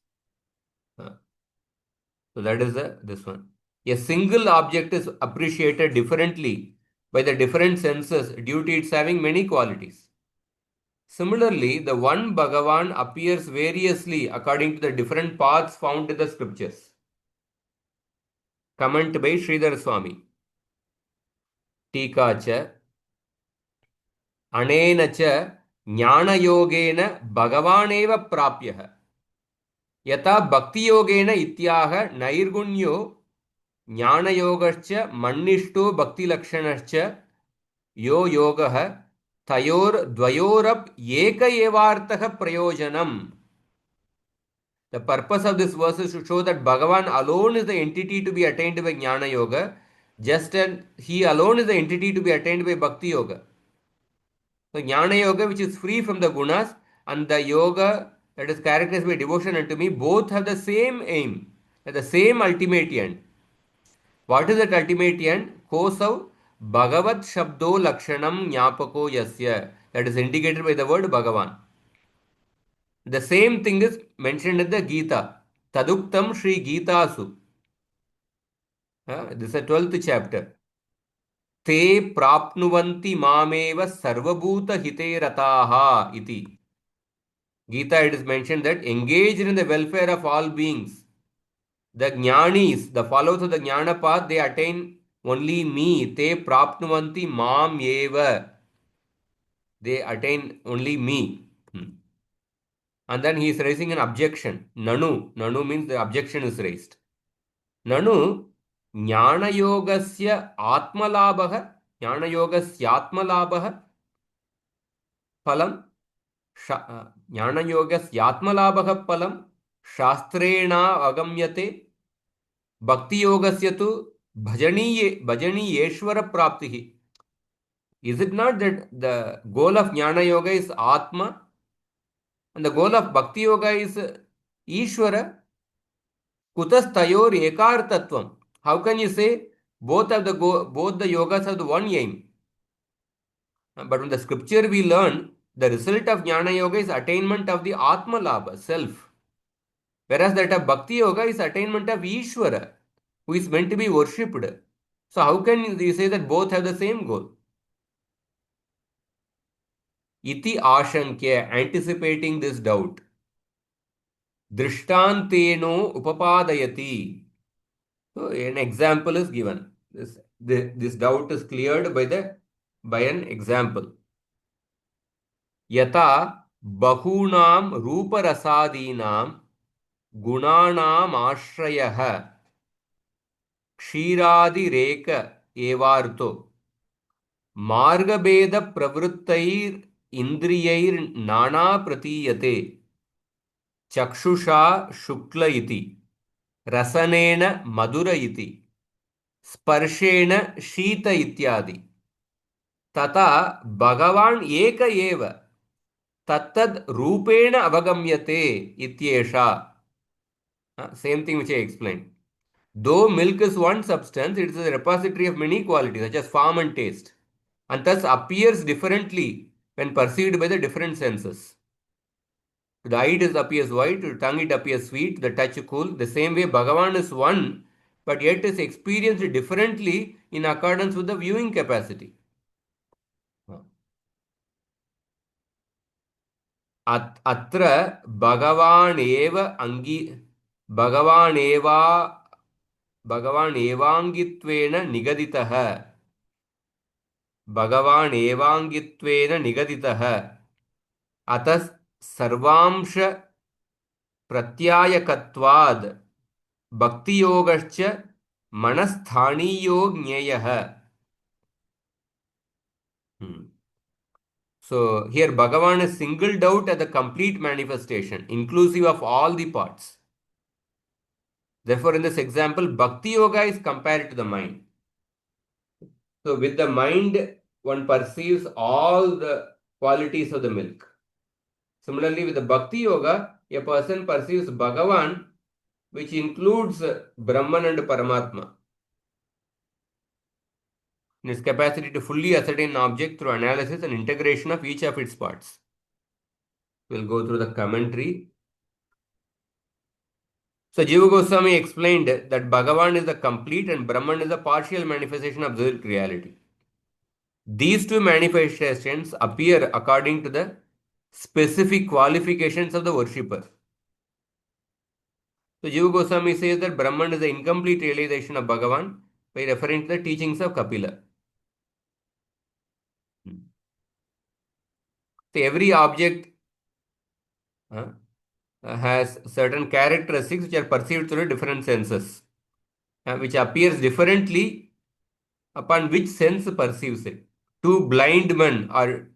So that is this one. A single object is appreciated differently by the different senses due to its having many qualities. Similarly, the one Bhagavan appears variously according to the different paths found in the scriptures. Comment by Sridhar Swami. Tika cha anena cha jnana yogena Bhagavaneva prapyah. Yata bhakti yogena ityaha nairgunyo jnana yogascha mannishto bhakti lakshanascha यो योगः तयोर्द्वयोरप एक एवार्थः प्रयोजनम. The purpose of this verse is to show that Bhagavan alone is the entity to be attained by Jnana Yoga, just as he alone is the entity to be attained by Bhakti Yoga. So Jnana Yoga, which is free from the gunas, and the yoga that is characterized by devotion unto me, both have the same aim, the same ultimate end. What is that ultimate end? Kosav Bhagavat Shabdo Lakshanam Jnapako Yasya. That is indicated by the word Bhagavan. The same thing is mentioned in the Gita. Taduktam Sri Gitasu. This is the 12th chapter. Te prapnuvanti mameva sarvabhuta hite rataha iti. Gita, it is mentioned that engaged in the welfare of all beings. The jnanis, the followers of the jnana path, they attain only me. Te prapnuvanti mam eva. They attain only me. And then he is raising an objection. Nanu. Nanu means the objection is raised. Nanu jnanayogasya atmalabha. Jnanayogasyatmalabha phalam. Jnanayogasyatmalabha phalam. Shastrena agamyate. Bhakti yogasya tu bhajaniyeshvara praptihi. Is it not that the goal of Jnana Yoga is Atma and the goal of Bhakti Yoga is Ishvara? Kutastayor ekar tattvam. How can you say both of the both the yogas have the one aim? But from the scripture we learn the result of Jnana Yoga is attainment of the Atma Labha, self. Whereas that of Bhakti Yoga is attainment of Ishvara, who is meant to be worshipped. So how can you say that both have the same goal? Iti ashankya, anticipating this doubt. Drishtanteno upapadayati. So an example is given. This doubt is cleared by an example. Yata bahunam ruparasadinam gunanam ashrayah क्षीरादिरेक एवार्तो मार्गभेद प्रवृत्तैर इंद्रियैर नाना प्रतीयते चक्षुषा शुक्ल इति रसनेन मधुर इति स्पर्शेण शीत इत्यादि तथा भगवान एक एव तत्तद रूपेण अवगम्यते इत्येषा. Same thing which I explained. Though milk is one substance, it is a repository of many qualities, such as form and taste, and thus appears differently when perceived by the different senses. To the eye it appears white, to the tongue it appears sweet, to the touch cool. The same way Bhagavan is one, but yet is experienced differently in accordance with the viewing capacity. अत्र भगवान् एवाङ्गित्वेन निगदितः. भगवान् एवाङ्गित्वेन निगदितः. अतः सर्वांश प्रत्यायकत्वाद् भक्तियोगश्च मनस्थानीयो ज्ञेयः. So here Bhagavan is singled out as the complete manifestation, inclusive of all the parts. Therefore, in this example, Bhakti Yoga is compared to the mind. So with the mind, one perceives all the qualities of the milk. Similarly, with the Bhakti Yoga, a person perceives Bhagavan, which includes Brahman and Paramatma, in its capacity to fully ascertain an object through analysis and integration of each of its parts. We'll go through the commentary. So Jiva Goswami explained that Bhagavan is the complete and Brahman is the partial manifestation of absolute reality. These two manifestations appear according to the specific qualifications of the worshipper. So Jiva Goswami says that Brahman is the incomplete realization of Bhagavan by referring to the teachings of Kapila. So every object has certain characteristics which are perceived through different senses, which appears differently upon which sense perceives it. Two blind men are,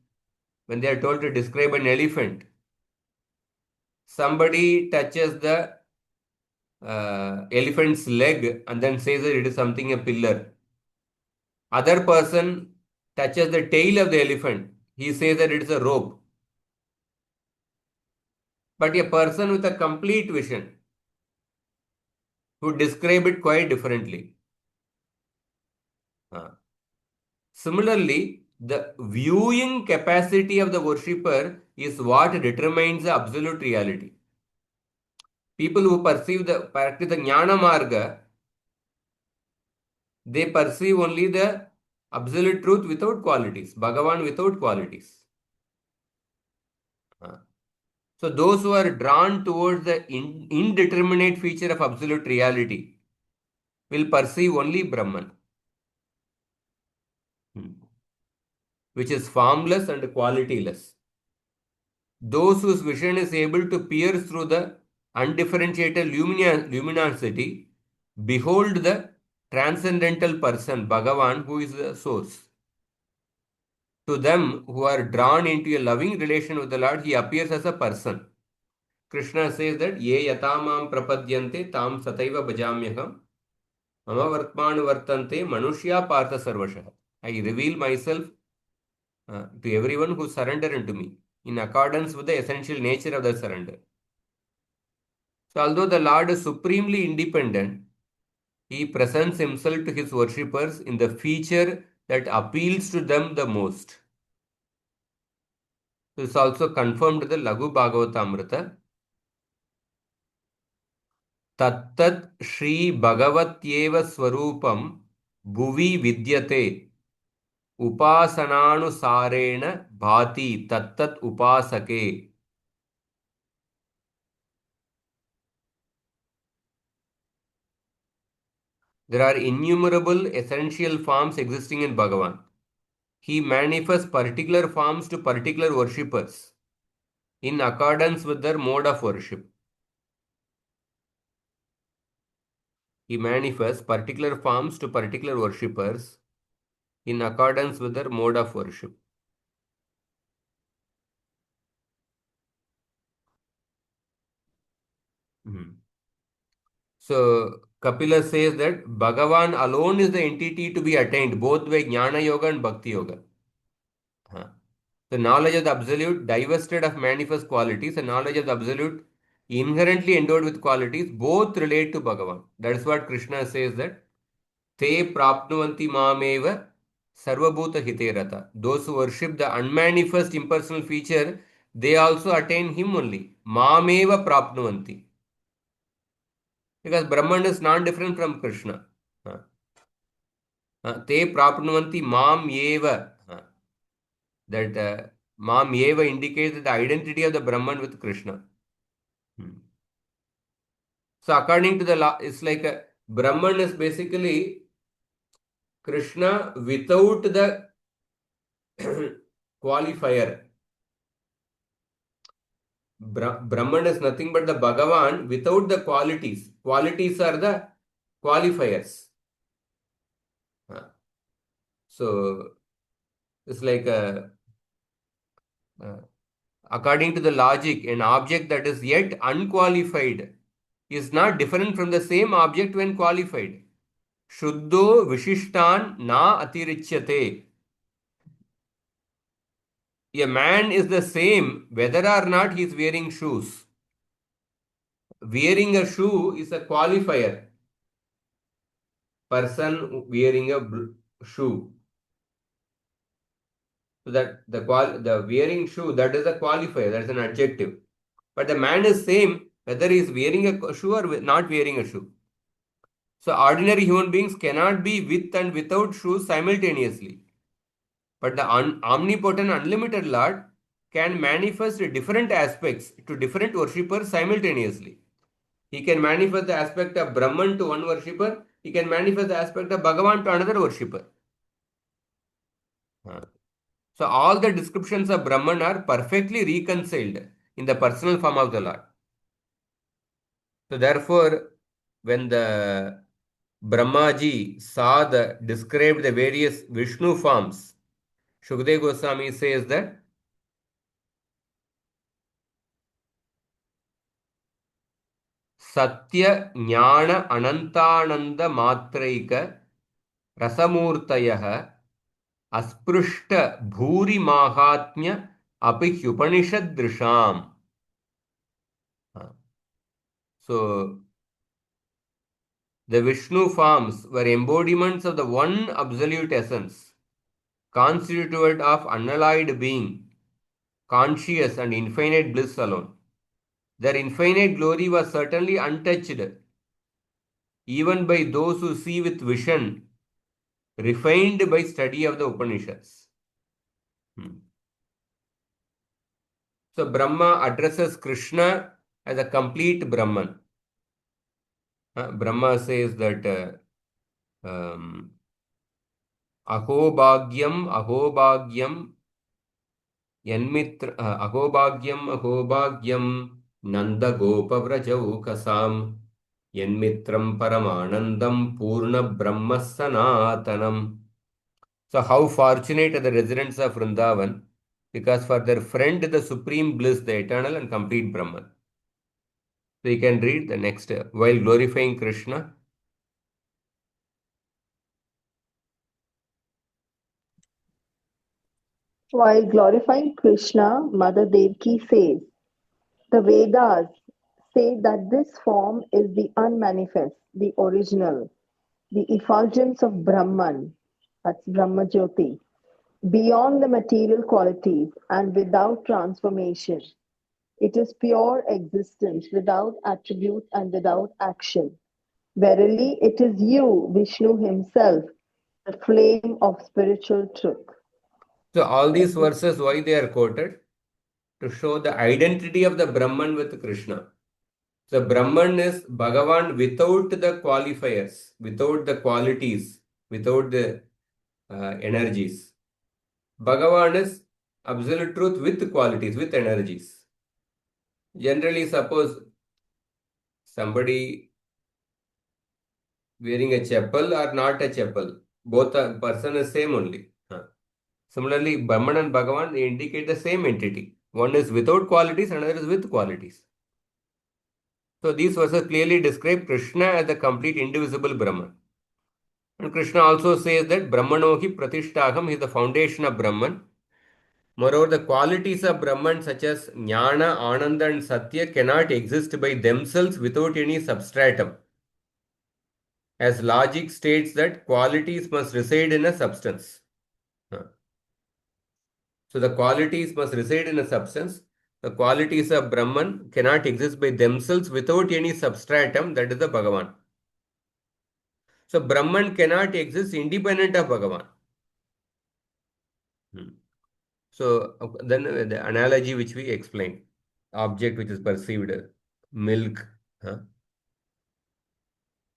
when they are told to describe an elephant, somebody touches the elephant's leg and then says that it is something a pillar. Other person touches the tail of the elephant. He says that it is a rope. But a person with a complete vision would describe it quite differently. Similarly, the viewing capacity of the worshipper is what determines the absolute reality. People who practice the Jnana Marga, they perceive only the absolute truth without qualities, Bhagavan without qualities. So So those who are drawn towards the indeterminate feature of absolute reality will perceive only Brahman, which is formless and qualityless. Those whose vision is able to pierce through the undifferentiated luminosity behold the transcendental person, Bhagavan, who is the source. To them who are drawn into a loving relation with the Lord, he appears as a person. Krishna says that ye yatamam prapadyante tam sataiva bhajamyaham mama vartmanu vartante manushya partha sarvashah. I reveal myself to everyone who surrender unto me in accordance with the essential nature of the surrender. So although the Lord is supremely independent, he presents himself to his worshippers in the feature that appeals to them the most. This is also confirmed in the Laghu Bhagavatamrita. Tattat Shri Bhagavatyeva Swarupam Bhuvi Vidyate Upasananusarena Bhati Tattat Upasake. There are innumerable essential forms existing in Bhagavan. He manifests particular forms to particular worshippers in accordance with their mode of worship. He manifests particular forms to particular worshippers in accordance with their mode of worship. So, Kapila says that Bhagavan alone is the entity to be attained both by Jnana Yoga and Bhakti Yoga. The knowledge of the Absolute, divested of manifest qualities, and knowledge of the Absolute, inherently endowed with qualities, both relate to Bhagavan. That is what Krishna says that Te prapnuvanti mameva sarvabhuta hiterata. Those who worship the unmanifest impersonal feature, they also attain him only. Mameva prapnuvanti. Because Brahman is non-different from Krishna. Te prapnuvanti mam eva. That mam eva indicates the identity of the Brahman with Krishna. So according to the law, it's like a Brahman is basically Krishna without the qualifier. Brahman is nothing but the Bhagavan without the qualities. Qualities are the qualifiers. So it's like according to the logic, an object that is yet unqualified is not different from the same object when qualified. Shuddho Vishishtan na atirichyate. A man is the same whether or not he is wearing shoes. Wearing a shoe is a qualifier. Person wearing a shoe. So that the wearing shoe, that is a qualifier, that is an adjective. But the man is same whether he is wearing a shoe or not wearing a shoe. So ordinary human beings cannot be with and without shoes simultaneously. But the omnipotent unlimited Lord can manifest different aspects to different worshippers simultaneously. He can manifest the aspect of Brahman to one worshipper. He can manifest the aspect of Bhagavan to another worshipper. So all the descriptions of Brahman are perfectly reconciled in the personal form of the Lord. So therefore, when the Brahmaji saw described the various Vishnu forms, Shukdev Goswami says that Satya Jnana Anantananda Matraika Rasamurtayah Asprushta Bhuri Mahatmya Api Upanishad Drisham. So, the Vishnu forms were embodiments of the one absolute essence, constituted of unalloyed being, conscious and infinite bliss alone. Their infinite glory was certainly untouched, even by those who see with vision, refined by study of the Upanishads. So Brahma addresses Krishna as a complete Brahman. Brahma says that Ahobhagyam Yanmitra Ahobhagyam Nanda Gopavrajau Kasam Yanmitram Paramanandam Purna Brahma Sanatanam. So how fortunate are the residents of Vrindavan, because for their friend the supreme bliss, the eternal and complete Brahman. So you can read the next, while glorifying Krishna. While glorifying Krishna, Mother Devaki says, the Vedas say that this form is the unmanifest, the original, the effulgence of Brahman, that's Brahma Jyoti, beyond the material qualities and without transformation. It is pure existence without attribute and without action. Verily, it is you, Vishnu himself, the flame of spiritual truth. So all these verses, why they are quoted? To show the identity of the Brahman with Krishna. So Brahman is Bhagavan without the qualifiers, without the qualities, without the energies. Bhagavan is absolute truth with qualities, with energies. Generally, suppose somebody wearing a chapel or not a chapel, both are person is same only. Similarly, Brahman and Bhagavan they indicate the same entity. One is without qualities, another is with qualities. So these verses clearly describe Krishna as the complete indivisible Brahman. And Krishna also says that Brahmanohi Pratishtaham is the foundation of Brahman. Moreover, the qualities of Brahman such as Jnana, Ananda and Satya cannot exist by themselves without any substratum. As logic states that qualities must reside in a substance. So the qualities must reside in a substance. The qualities of Brahman cannot exist by themselves without any substratum, that is the Bhagavan. So Brahman cannot exist independent of Bhagavan. So then the analogy which we explained, object which is perceived, milk.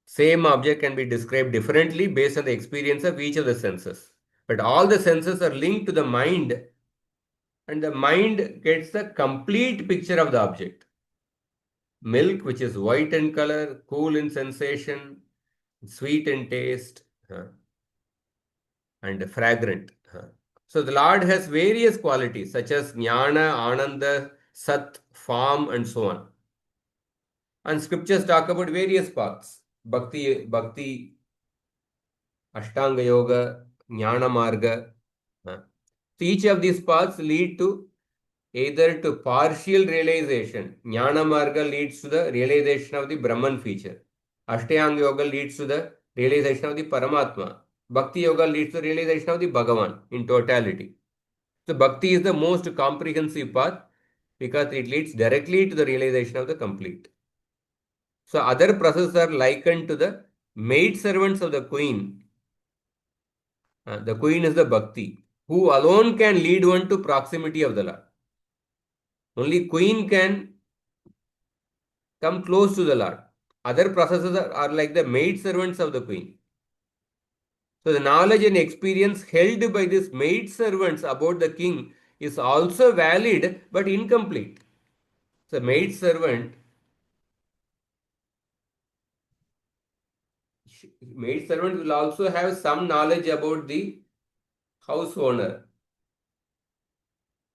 Same object can be described differently based on the experience of each of the senses. But all the senses are linked to the mind, and the mind gets the complete picture of the object. Milk, which is white in color, cool in sensation, sweet in taste, and fragrant. So the Lord has various qualities such as Jnana, Ananda, Sat, Form, and so on. And scriptures talk about various paths. Bhakti, Ashtanga Yoga, Jnana Marga. So each of these paths lead to either to partial realization. Jnana Marga leads to the realization of the Brahman feature. Ashtanga Yoga leads to the realization of the Paramatma. Bhakti Yoga leads to the realization of the Bhagavan in totality. So Bhakti is the most comprehensive path because it leads directly to the realization of the complete. So other processes are likened to the maid servants of the queen. The queen is the Bhakti, who alone can lead one to proximity of the Lord. Only queen can come close to the Lord. Other processes are like the maid servants of the queen. So the knowledge and experience held by these maid servants about the king is also valid but incomplete. So maid servant will also have some knowledge about the house owner,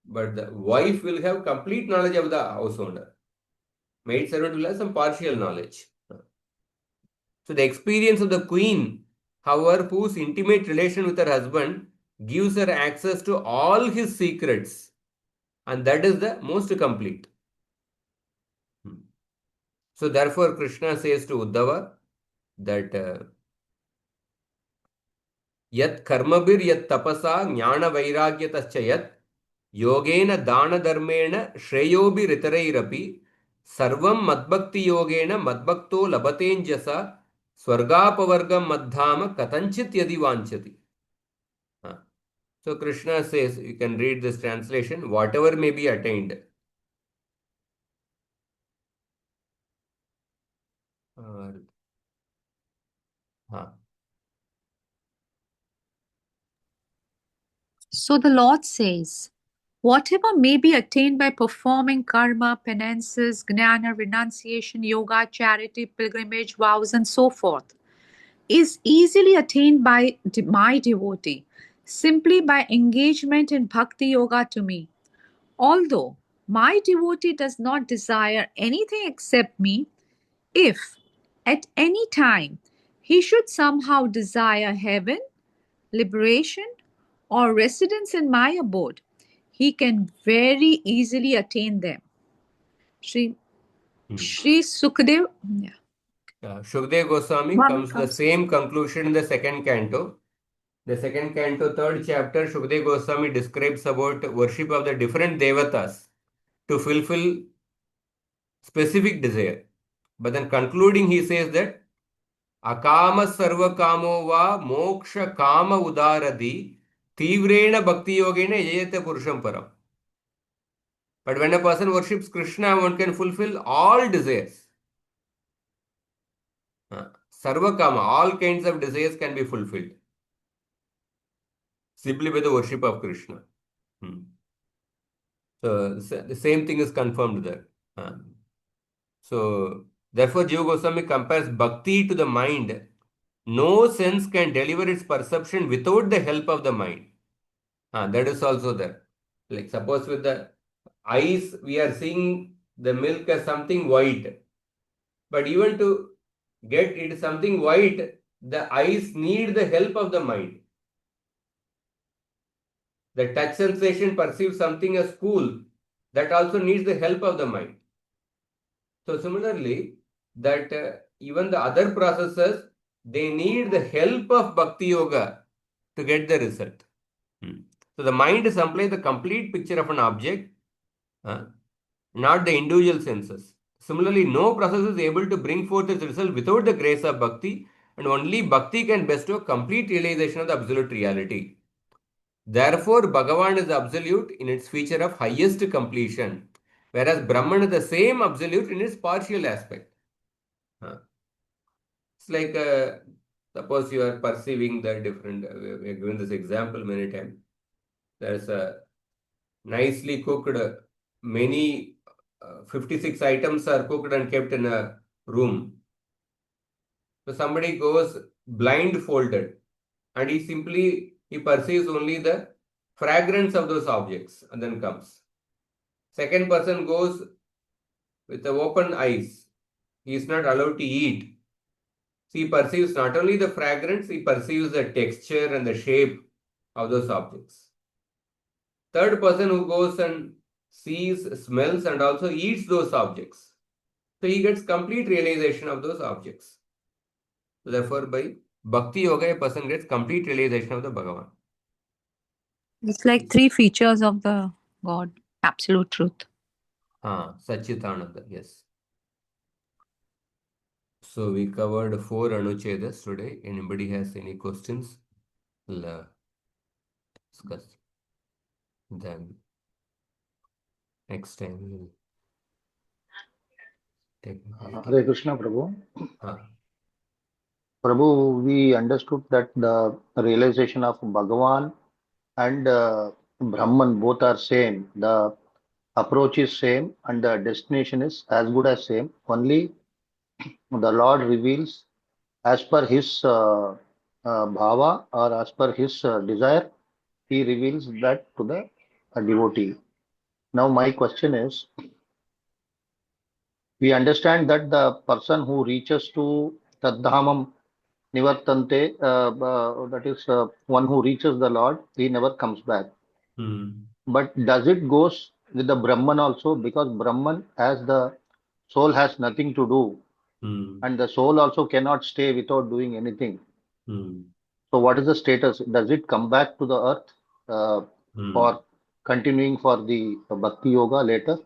but the wife will have complete knowledge of the house owner. Maid servant will have some partial knowledge. So the experience of the queen, however, whose intimate relation with her husband gives her access to all his secrets, and that is the most complete. So therefore, Krishna says to Uddhava that yat karmabir yat tapasa jnana vairagyatascha yat yogena dana dharmena shreyobi ritarairapi sarvam madbhakti yogena madbhakto labatenjasa swargapavargam madhama katanchit yadi vanchati. So Krishna says, you can read this translation, whatever may be attained, हाँ. So the Lord says, whatever may be attained by performing karma, penances, gnana, renunciation, yoga, charity, pilgrimage, vows, and so forth, is easily attained by my devotee simply by engagement in bhakti yoga to me. Although my devotee does not desire anything except me, if at any time he should somehow desire heaven, liberation, or residence in my abode, he can very easily attain them. Sri, Sri Sukadev, yeah. Shukdev Goswami Bhagavan comes to the comes. same conclusion in the second canto. The second canto, third chapter, Shukdev Goswami describes about worship of the different devatas to fulfill specific desire. But then concluding, he says that akama sarva kamo va moksha kama udaradi tivrena bhakti yogena yayate purusham param. But when a person worships Krishna, one can fulfill all desires. Sarva kama, all kinds of desires can be fulfilled simply by the worship of Krishna. So the same thing is confirmed there. So therefore, Jiva Goswami compares bhakti to the mind. No sense can deliver its perception without the help of the mind. That is also there. Like suppose with the eyes, we are seeing the milk as something white. But even to get it something white, the eyes need the help of the mind. The touch sensation perceives something as cool. That also needs the help of the mind. So similarly, that even the other processes, they need the help of Bhakti Yoga to get the result. So the mind supplies the complete picture of an object, not the individual senses. Similarly, no process is able to bring forth its result without the grace of Bhakti, and only Bhakti can bestow complete realization of the absolute reality. Therefore, Bhagavan is absolute in its feature of highest completion, whereas Brahman is the same absolute in its partial aspect. It's like suppose you are perceiving the different, we have given this example many times. There's a nicely cooked, many 56 items are cooked and kept in a room. So somebody goes blindfolded and he perceives only the fragrance of those objects and then comes. Second person goes with the open eyes. He is not allowed to eat. So he perceives not only the fragrance, he perceives the texture and the shape of those objects. Third person who goes and sees, smells, and also eats those objects. So he gets complete realization of those objects. So therefore, by Bhakti Yoga, a person gets complete realization of the Bhagavan. It's like three features of the God, absolute truth. Satchitananda, yes. So we covered 4 anuchedas today. Anybody has any questions? We'll discuss. Then next time we will take. Hare Krishna, Prabhu. Ah. Prabhu, we understood that the realization of Bhagavan and Brahman both are same. The approach is same and the destination is as good as same. Only the Lord reveals as per his bhava or as per his desire. He reveals that to the devotee. Now my question is, we understand that the person who reaches to Tadhamam Nivartante, that is one who reaches the Lord, he never comes back. But does it goes with the Brahman also? Because Brahman, as the soul has nothing to do, and the soul also cannot stay without doing anything. So what is the status? Does it come back to the earth for continuing for the Bhakti Yoga later?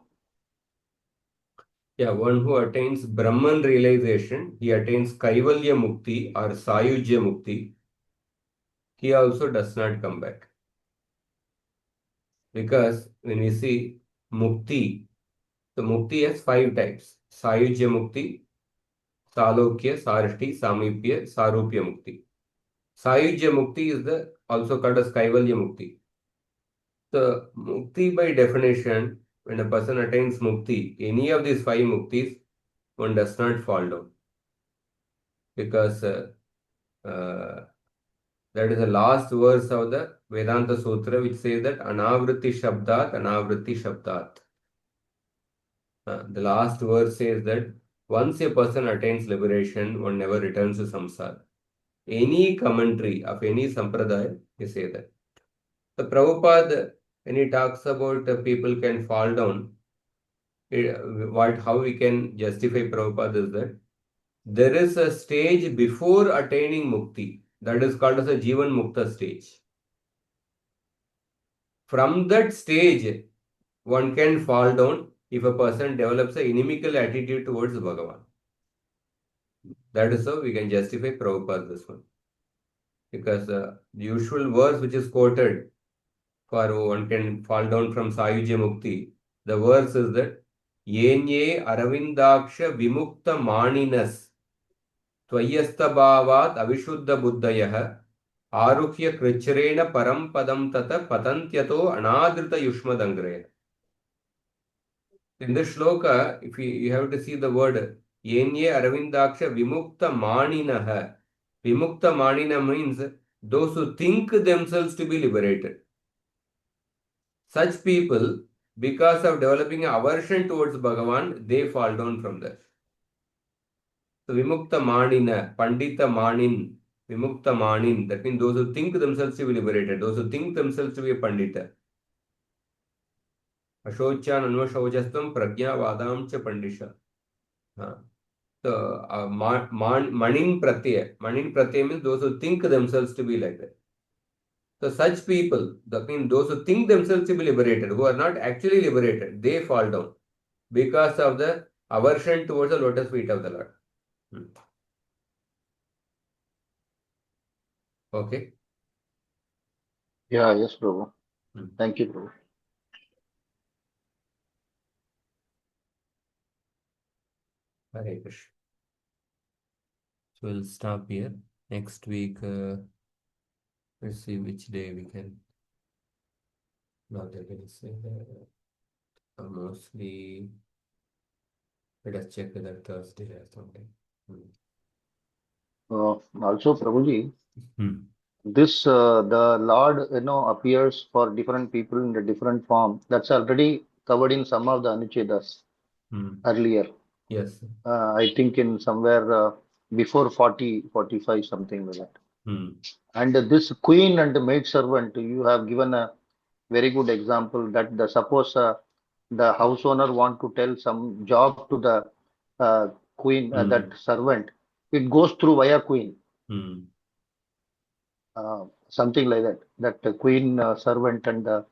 Yeah, one who attains Brahman realization, he attains Kaivalya Mukti or Sayujya Mukti, he also does not come back. Because when we see Mukti, the Mukti has 5 types. Sayujya Mukti, Salokya, Sarishti, Samipya, Sarupya Mukti. Sayujya Mukti is the also called as Kaivalya Mukti. So Mukti by definition, when a person attains Mukti, any of these five Muktis, one does not fall down. Because uh, that is the last verse of the Vedanta Sutra, which says that Anavritti Shabdat, Anavritti Shabdat. The last verse says that once a person attains liberation, one never returns to samsara. Any commentary of any sampradaya, they say that. The Prabhupada, when he talks about people can fall down, how we can justify Prabhupada is that there is a stage before attaining mukti that is called as a Jivan Mukta stage. From that stage, one can fall down if a person develops an inimical attitude towards Bhagavan. That is how we can justify Prabhupada this one. Because the usual verse which is quoted for one can fall down from Sayujya Mukti, the verse is that Yenye Aravindaksha Vimukta Maninas Tvayastabhavat Avishuddha Buddhayah Arukya Krichrena Param Padam Tata Patantyato Anadrita Yushmadangraya. In this shloka, if you have to see the word Yenye Aravindaksha Vimukta Maninaha. Vimukta Manina means those who think themselves to be liberated. Such people, because of developing an aversion towards Bhagavan, they fall down from that. So Vimukta Manina, Pandita Manin, Vimukta Manin, that means those who think themselves to be liberated, those who think themselves to be a Pandita. Ashochan Anvashojastam Prajna Vadam Cha Pandisha. So Manin Pratyaya means those who think themselves to be like that. So such people, that means those who think themselves to be liberated, who are not actually liberated, they fall down because of the aversion towards the lotus feet of the Lord. Okay. Yeah, yes, Prabhu. Thank you, Prabhu. Hare Krishna. So we'll stop here. Next week, let's see which day we can. Now they're going to say mostly. Let us check whether Thursday or something. Also, Prabhuji, Hmm. this the Lord, appears for different people in a different form. That's already covered in some of the anucchedas earlier. Yes. I think in somewhere before 40, 45, something like that. And this queen and the maid servant, you have given a very good example that suppose the house owner want to tell some job to the queen, that servant, it goes through via queen. Something like that. That the queen, servant, and the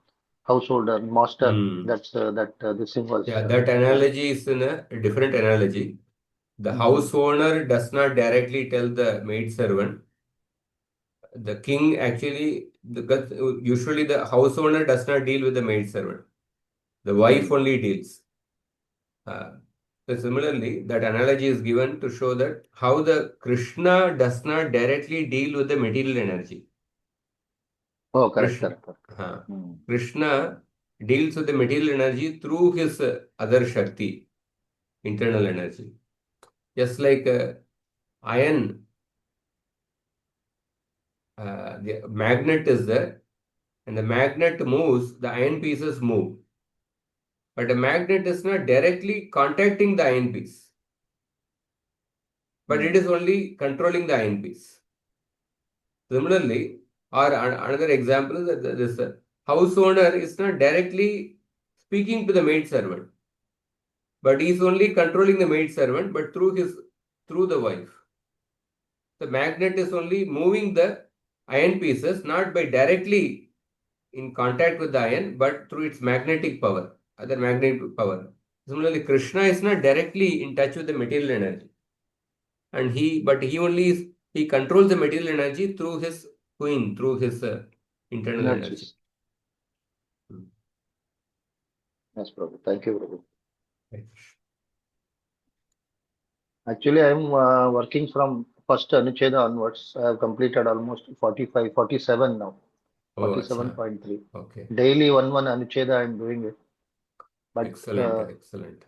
householder, master. That's the symbols. Yeah, that analogy is in a different analogy. The house owner does not directly tell the maid servant. The king actually, usually the house owner does not deal with the maid servant. The wife only deals. So similarly, that analogy is given to show that how the Krishna does not directly deal with the material energy. Oh, correct, Krishna, correct. Krishna deals with the material energy through his other Shakti, internal energy. Just like iron, the magnet is there, and the magnet moves, the iron pieces move. But the magnet is not directly contacting the iron piece, but it is only controlling the iron piece. Similarly, or another example is that this house owner is not directly speaking to the maid servant, but he is only controlling the maid servant, but through the wife. The magnet is only moving the iron pieces, not by directly in contact with the iron, but through its magnetic power, other magnetic power. Similarly, Krishna is not directly in touch with the material energy, and he controls the material energy through his queen, through his internal energy. Yes, Prabhu. Thank you, Prabhu. Right. Actually, I am working from first anuccheda onwards. I have completed almost 45, 47 now. Oh, acha. 47.3. Okay. Daily one anuccheda I am doing it. But Excellent, excellent.